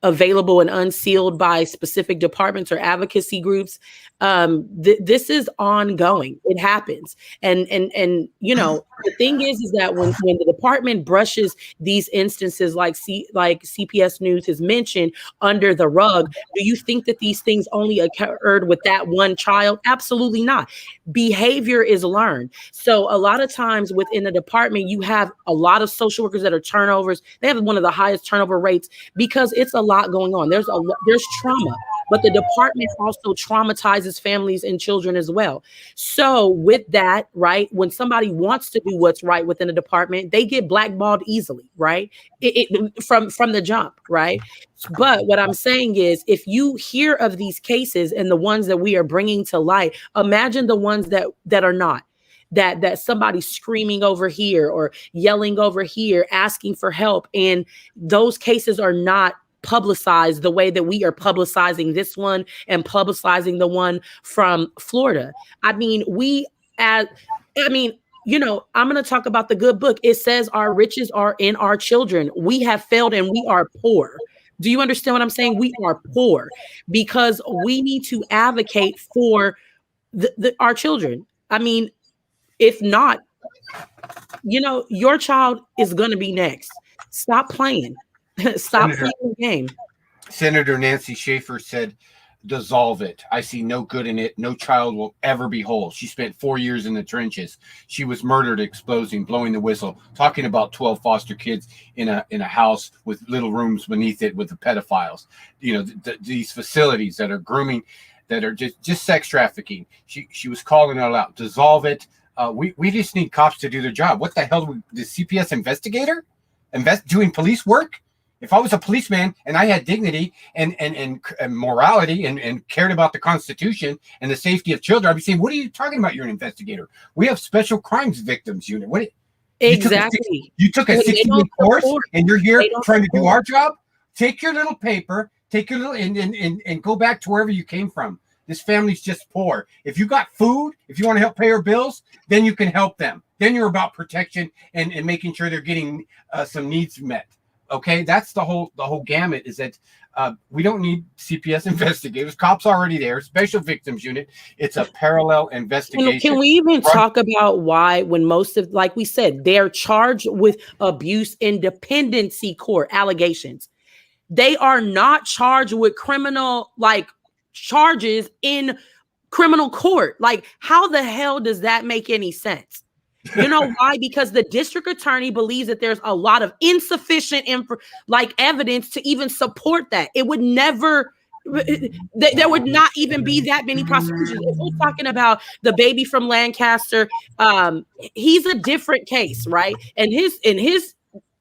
available and unsealed by specific departments or advocacy groups. This is ongoing. It happens. And the thing is that when the department brushes these instances like CPS News has mentioned under the rug, do you think that these things only occurred with that one child? Absolutely not. Behavior is learned. So a lot of times within the department, you have a lot of social workers that are turnovers. They have one of the highest turnover rates because it's a lot going on. There's trauma, but the department also traumatizes families and children as well. So with that, right, when somebody wants to do what's right within a department, they get blackballed easily, right? From the jump, right? But what I'm saying is, if you hear of these cases and the ones that we are bringing to light, imagine the ones that are not. That somebody's screaming over here or yelling over here, asking for help. And those cases are not publicized the way that we are publicizing this one and publicizing the one from Florida. I'm going to talk about the good book. It says our riches are in our children. We have failed and we are poor. Do you understand what I'm saying? We are poor because we need to advocate for our children. I mean, if not, your child is going to be next. Stop playing. Stop playing the game. Senator Nancy Schaefer said, dissolve it. I see no good in it. No child will ever be whole. She spent 4 years in the trenches. She was murdered, exposing, blowing the whistle, talking about 12 foster kids in a house with little rooms beneath it with the pedophiles. These facilities that are grooming, that are just sex trafficking. She was calling it out. Dissolve it. We just need cops to do their job. What the hell? The CPS investigator doing police work? If I was a policeman and I had dignity and morality and cared about the Constitution and the safety of children, I'd be saying, what are you talking about? You're an investigator. We have special crimes victims unit. Exactly. You took a 60-week course and you're here trying to do our job? Take your little paper, and go back to wherever you came from. This family's just poor. If you got food, if you want to help pay your bills, then you can help them. Then you're about protection and making sure they're getting some needs met. Okay, that's the whole gamut. Is that we don't need CPS investigators. Cops already there. Special victims unit. It's a parallel investigation. Can we even talk about why, when most of, like we said, they're charged with abuse in dependency court allegations, they are not charged with criminal charges in criminal court? Like, how the hell does that make any sense? You know why? Because the district attorney believes that there's a lot of insufficient evidence to even support that. It would never, there would not even be that many prosecutions. If we're talking about the baby from Lancaster, he's a different case, right? And his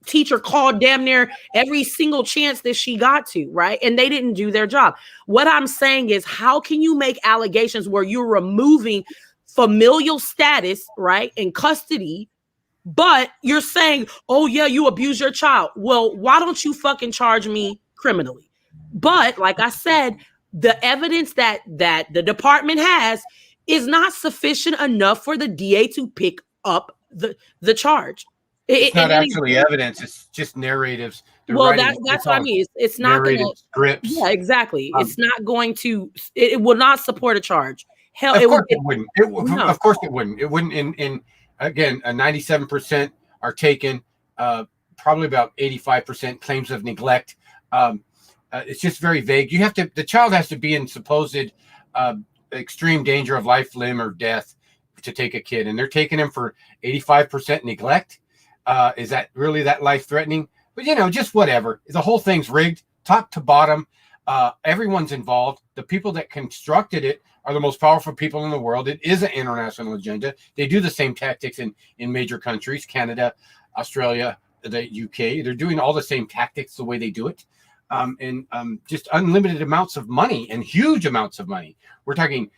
teacher called damn near every single chance that she got to, right? And they didn't do their job. What I'm saying is, how can you make allegations where you're removing familial status, right, in custody, but you're saying, oh yeah, you abuse your child? Well, why don't you fucking charge me criminally? But like I said, the evidence that the department has is not sufficient enough for the DA to pick up the charge. It's not actually evidence. It's just narratives. Well, that's what I mean. It's not going to scripts. Yeah, exactly. It's not going to. It will not support a charge. Hell, of course it wouldn't. No. Of course it wouldn't. It wouldn't. In again, 97% are taken. Probably about 85% claims of neglect. It's just very vague. You have to. The child has to be in supposed extreme danger of life, limb, or death to take a kid, and they're taking him for 85% neglect. Is that really that life-threatening? But just whatever. The whole thing's rigged, top to bottom. Everyone's involved. The people that constructed it are the most powerful people in the world. It is an international agenda. They do the same tactics in major countries, Canada, Australia, the UK. They're doing all the same tactics the way they do it. And just unlimited amounts of money and huge amounts of money. We're talking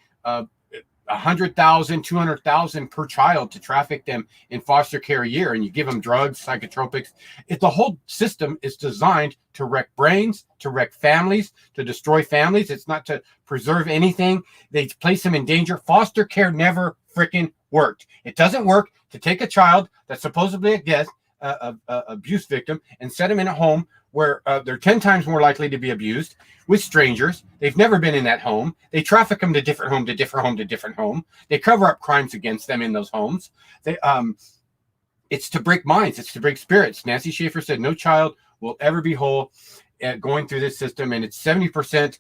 100,000, 200,000 per child to traffic them in foster care a year, and you give them drugs, psychotropics. The whole system is designed to wreck brains, to wreck families, to destroy families. It's not to preserve anything. They place them in danger. Foster care never freaking worked. It doesn't work to take a child that's supposedly a abuse victim and set them in a home where they're 10 times more likely to be abused with strangers. They've never been in that home. They traffic them to different home, to different home, to different home. They cover up crimes against them in those homes. It's to break minds. It's to break spirits. Nancy Schaefer said no child will ever be whole going through this system. And it's 70%.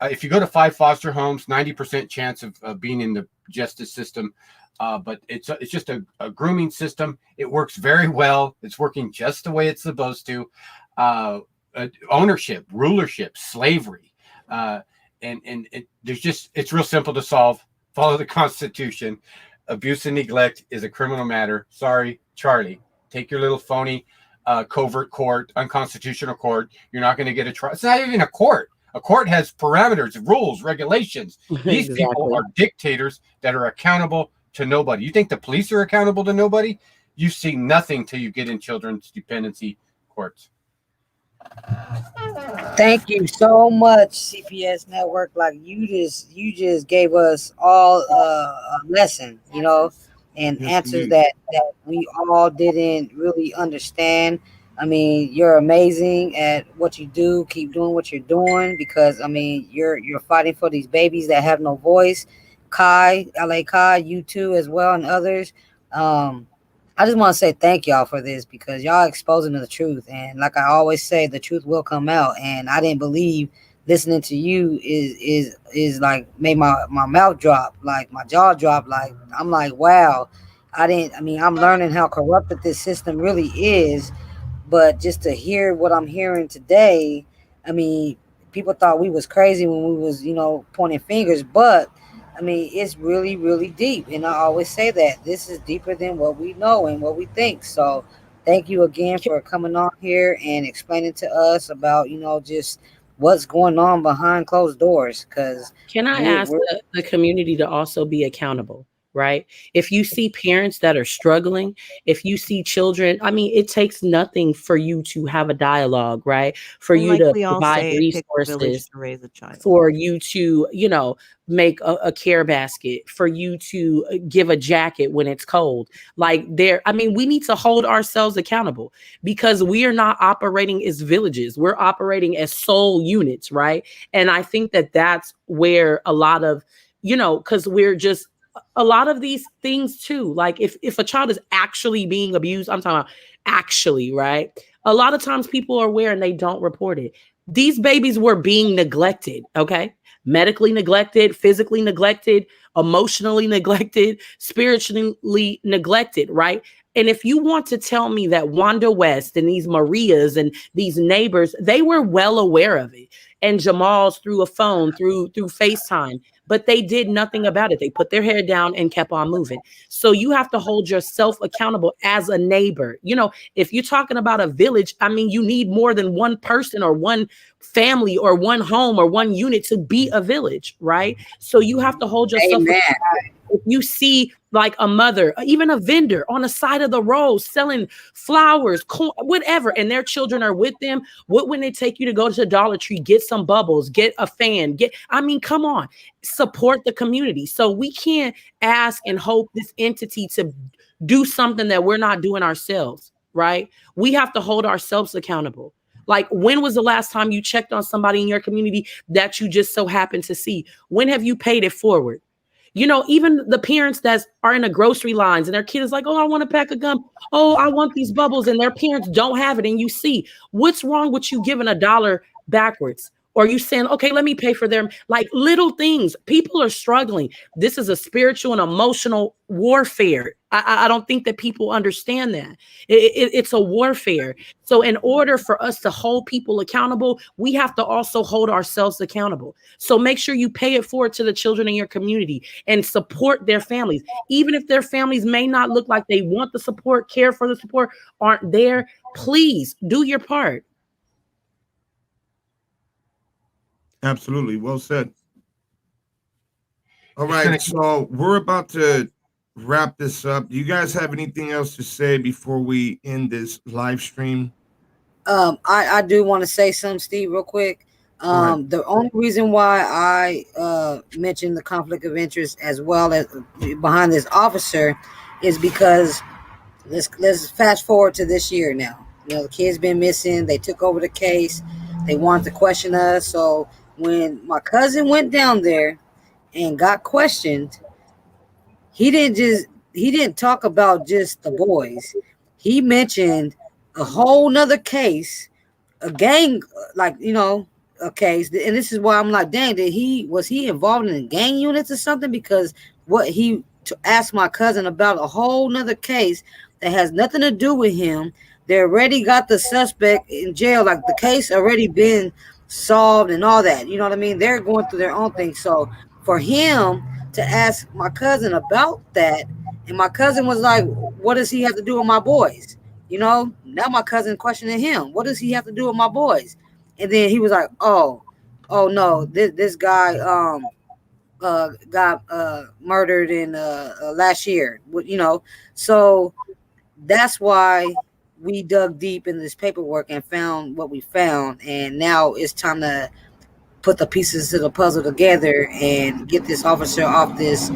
If you go to 5 foster homes, 90% chance of being in the justice system. But it's just a grooming system. It works very well. It's working just the way it's supposed to. Ownership, rulership, slavery, and it's real simple to solve. Follow the Constitution. Abuse and neglect is a criminal matter. Sorry, Charlie. Take your little phony covert court, unconstitutional court. You're not going to get a trial. It's not even a court. A court has parameters, rules, regulations. These people are dictators that are accountable to nobody. You think the police are accountable to nobody? You see nothing till you get in children's dependency courts. Thank you so much, CPS Network. Like you just gave us all a lesson, and answers that we all didn't really understand. I mean, you're amazing at what you do. Keep doing what you're doing, because I mean, you're fighting for these babies that have no voice. Kai, LA Kai, you too as well, and others. I just want to say thank y'all for this, because y'all exposing the truth. And like I always say, the truth will come out. And I didn't believe listening to you is like made my mouth drop, like my jaw drop. Like I'm like, wow. I'm learning how corrupted this system really is. But just to hear what I'm hearing today, I mean, people thought we was crazy when we was, pointing fingers, but I mean, it's really, really deep. And I always say that this is deeper than what we know and what we think. So thank you again for coming on here and explaining to us about, just what's going on behind closed doors. Because can I ask the community to also be accountable? Right? If you see parents that are struggling, if you see children, I mean, it takes nothing for you to have a dialogue, right? For you to provide resources to raise a child, for you to, make a care basket, for you to give a jacket when it's cold. Like we need to hold ourselves accountable, because we are not operating as villages. We're operating as soul units, right? And I think that that's where a lot of, because we're just, a lot of these things too, like if a child is actually being abused, I'm talking about actually, right? A lot of times people are aware and they don't report it. These babies were being neglected, okay? Medically neglected, physically neglected, emotionally neglected, spiritually neglected, right? And if you want to tell me that Wanda West and these Marias and these neighbors, they were well aware of it, and Jamal's through a phone, through FaceTime, but they did nothing about it. They put their head down and kept on moving. So you have to hold yourself accountable as a neighbor. If you're talking about a village, I mean, you need more than one person or one family or one home or one unit to be a village, right? So you have to hold yourself accountable If you see like a mother, even a vendor on the side of the road selling flowers, corn, whatever, and their children are with them, what when they take you to go to the Dollar Tree, get some bubbles, get a fan, come on, support the community. So we can't ask and hope this entity to do something that we're not doing ourselves, right? We have to hold ourselves accountable. Like, when was the last time you checked on somebody in your community that you just so happened to see? When have you paid it forward? Even the parents that are in the grocery lines and their kid is like, oh, I want a pack of gum. Oh, I want these bubbles. And their parents don't have it. And you see, what's wrong with you giving $1 backwards? Or you saying, okay, let me pay for them. Like, little things. People are struggling. This is a spiritual and emotional warfare. I don't think that people understand that. It's a warfare. So in order for us to hold people accountable, we have to also hold ourselves accountable. So make sure you pay it forward to the children in your community and support their families. Even if their families may not look like they want the support, care for the support, aren't there, please do your part. Absolutely. Well said. All right. So we're about to wrap this up. Do you guys have anything else to say before we end this live stream? I do want to say something, Steve, real quick. The only reason why I mentioned the conflict of interest as well as behind this officer is because let's fast forward to this year now. The kid's been missing. They took over the case. They wanted to question us. So when my cousin went down there and got questioned, he didn't talk about just the boys. He mentioned a whole nother case, a gang, a case. And this is why I'm like, dang, was he involved in gang units or something? Because what he asked my cousin about a whole nother case that has nothing to do with him. They already got the suspect in jail. Like, the case already been solved and all that. You know what I mean? They're going through their own thing. So for him to ask my cousin about that, and my cousin was like, what does he have to do with my boys? Now my cousin questioning him, what does he have to do with my boys? And then he was like, oh no, this guy got murdered in last year. So that's why we dug deep in this paperwork and found what we found, and now it's time to put the pieces to the puzzle together and get this officer off this,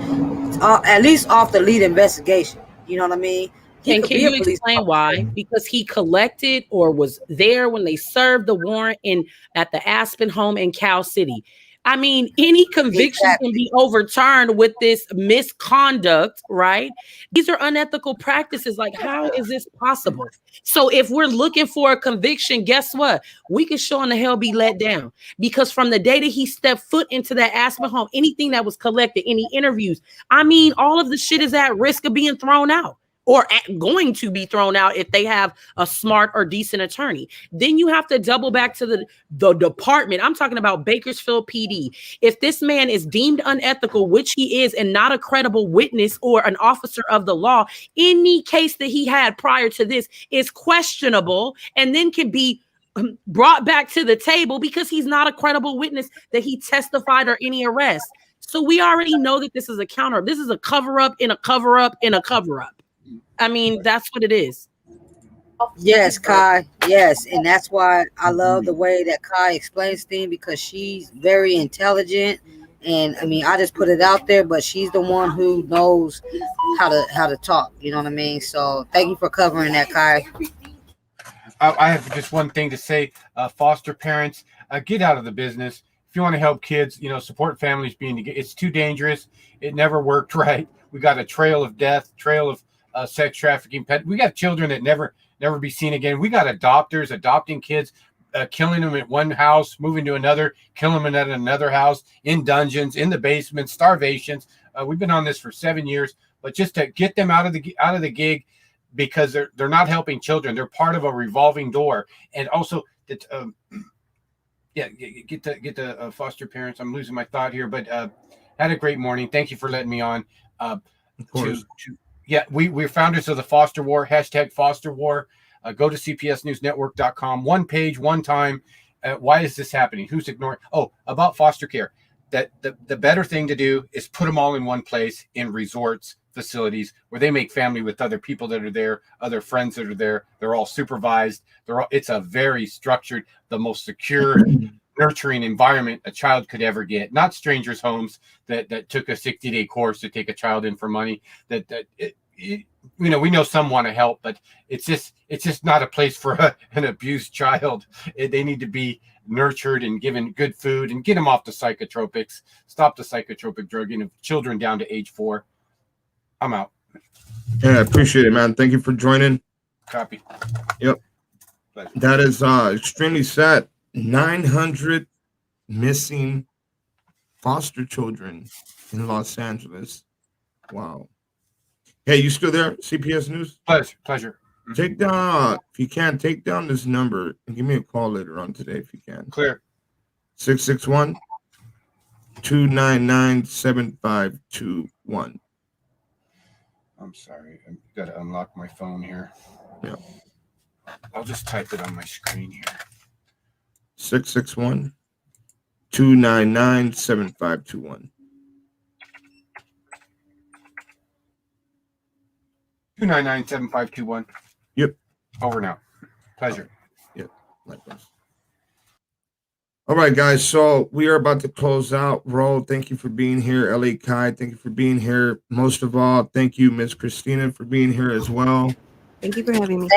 at least off the lead investigation. You know what I mean? And can you explain why? Because he collected or was there when they served the warrant at the Aspen home in Cal City. I mean, any conviction can be overturned with this misconduct, right? These are unethical practices. Like, how is this possible? So if we're looking for a conviction, guess what? We can sure in the hell be let down, because from the day that he stepped foot into that Aspen home, anything that was collected, any interviews, I mean, all of the shit is at risk of being thrown out. Or going to be thrown out if they have a smart or decent attorney. Then you have to double back to the department. I'm talking about Bakersfield PD. If this man is deemed unethical, which he is, and not a credible witness or an officer of the law, any case that he had prior to this is questionable and then can be brought back to the table because he's not a credible witness that he testified or any arrest. So we already know that this is a counter. This is a cover-up in a cover-up in a cover-up. I mean, that's what it is. Yes, Kai. Yes. And that's why I love the way that Kai explains things, because she's very intelligent. And I mean, I just put it out there, but she's the one who knows how to talk. You know what I mean? So thank you for covering that, Kai. I have just one thing to say. Foster parents, get out of the business. If you want to help kids, support families being together. It's too dangerous. It never worked right. We got a trail of death, trail of sex trafficking, we got children that never be seen again. We got adopters adopting kids, killing them at one house, moving to another, killing them at another house, in dungeons, in the basement, starvations. We've been on this for 7 years, but just to get them out of the gig, because they're not helping children. They're part of a revolving door. And also that get the foster parents. I'm losing my thought here, but had a great morning. Thank you for letting me on. Of course. Yeah, we're founders of the Foster War, #Foster War. Go to cpsnewsnetwork.com. One page, one time. Why is this happening? Who's ignoring? Oh, about foster care. that the better thing to do is put them all in one place in resorts, facilities where they make family with other people that are there, other friends that are there. They're all supervised. It's a very structured, the most secure, nurturing environment a child could ever get. Not strangers' homes that took a 60-day course to take a child in for money. We know some want to help, but it's just not a place for an abused child. They need to be nurtured and given good food and get them off the psychotropics. Stop the psychotropic drugging of children down to age 4. I'm out. Yeah, I appreciate it, man. Thank you for joining. Copy. Yep. Pleasure. That is extremely sad. 900 missing foster children in Los Angeles. Wow. Hey, you still there? CPS News? Pleasure. Take down, if you can, take down this number and give me a call later on today if you can. Clear. 661-299-7521. I'm sorry. I've got to unlock my phone here. Yeah. I'll just type it on my screen here. 661-299-7521. 299-7521. Yep. Over now. Pleasure. Yep. Likewise. All right, guys. So we are about to close out. Ro, thank you for being here. LA Kai, thank you for being here. Most of all, thank you, Miss Christina, for being here as well. Thank you for having me.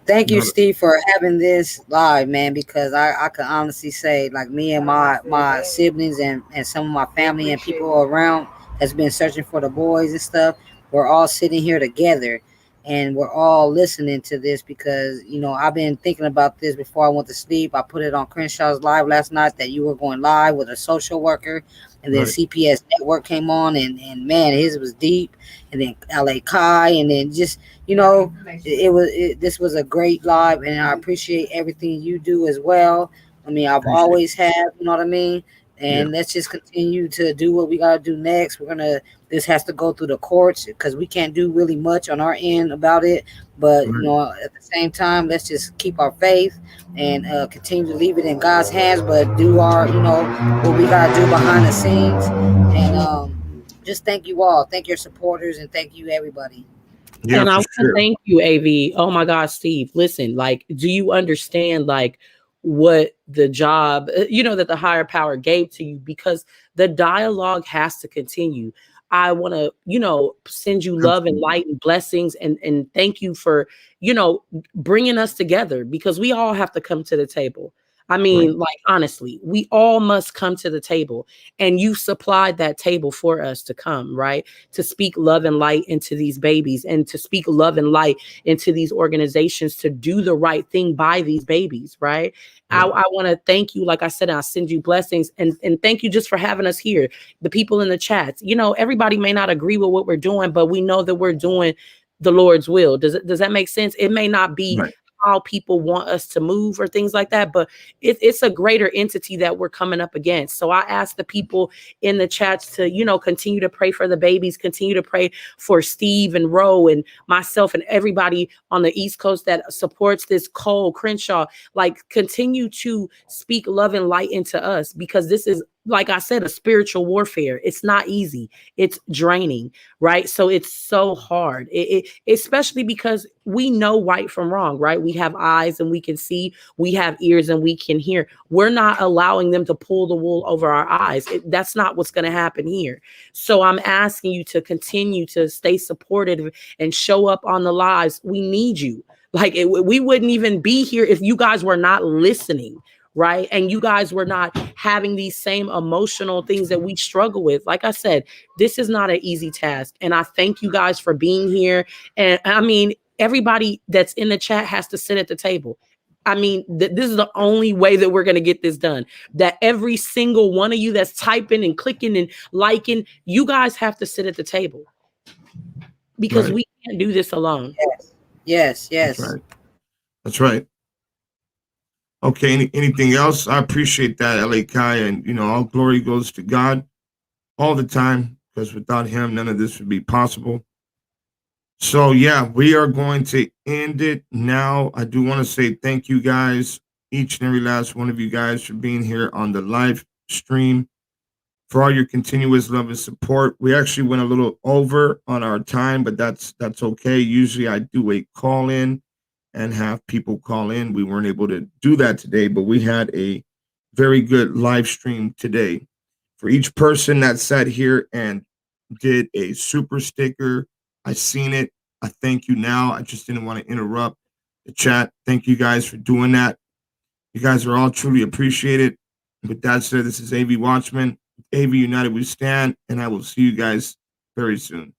Thank you, Steve, for having this live, man, because I can honestly say, like, me and my siblings and some of my family and people around has been searching for the boys and stuff. We're all sitting here together and we're all listening to this because, I've been thinking about this before I went to sleep. I put it on Crenshaw's live last night that you were going live with a social worker, and then CPS Network came on and man, his was deep, and then LA Kai, and then just, this was a great live, and I appreciate everything you do as well. I mean, I've always had, you know what I mean? And let's just continue to do what we got to do next. This has to go through the courts because we can't do really much on our end about it. But, at the same time, let's just keep our faith and continue to leave it in God's hands, but do our, what we got to do behind the scenes. And just thank you all. Thank your supporters and thank you, everybody. Yeah, and I want to thank you, AV. Oh my God, Steve, listen, like, do you understand, like, what the job, that the higher power gave to you? Because the dialogue has to continue. I want to, send you love and light and blessings and thank you for, bringing us together, because we all have to come to the table. I mean, like, honestly, we all must come to the table, and you supplied that table for us to come, right? To speak love and light into these babies, and to speak love and light into these organizations, to do the right thing by these babies, right? I want to thank you. Like I said, I'll send you blessings, and thank you just for having us here. The people in the chats, everybody may not agree with what we're doing, but we know that we're doing the Lord's will. Does that make sense? It may not be how people want us to move or things like that, but it's a greater entity that we're coming up against. So I ask the people in the chats to, continue to pray for the babies, continue to pray for Steve and Ro and myself and everybody on the East Coast that supports this Cole Crenshaw. Like, continue to speak love and light into us, because this is, like I said, a spiritual warfare. It's not easy. It's draining, right? So it's so hard, especially because we know right from wrong, right? We have eyes and we can see, we have ears and we can hear. We're not allowing them to pull the wool over our eyes. That's not what's going to happen here. So I'm asking you to continue to stay supportive and show up on the lives. We need you. Like, we wouldn't even be here if you guys were not listening, right? And you guys were not having these same emotional things that we struggle with. Like I said, this is not an easy task. And I thank you guys for being here. And I mean, everybody that's in the chat has to sit at the table. I mean, this is the only way that we're going to get this done. That every single one of you that's typing and clicking and liking, you guys have to sit at the table, because we can't do this alone. Yes. That's right. Okay, anything else? I appreciate that, LA Kai, and all glory goes to God all the time, because without him, none of this would be possible. So yeah, we are going to end it now. I do want to say thank you guys, each and every last one of you guys, for being here on the live stream, for all your continuous love and support. We actually went a little over on our time, but that's okay. Usually I do a call in and have people call in. We weren't able to do that today, but we had a very good live stream today. For each person that sat here and did a super sticker, I seen it. I thank you now. I just didn't want to interrupt the chat. Thank you guys for doing that. You guys are all truly appreciated. With that said, this is AV Watchmen. AV United we stand, and I will see you guys very soon.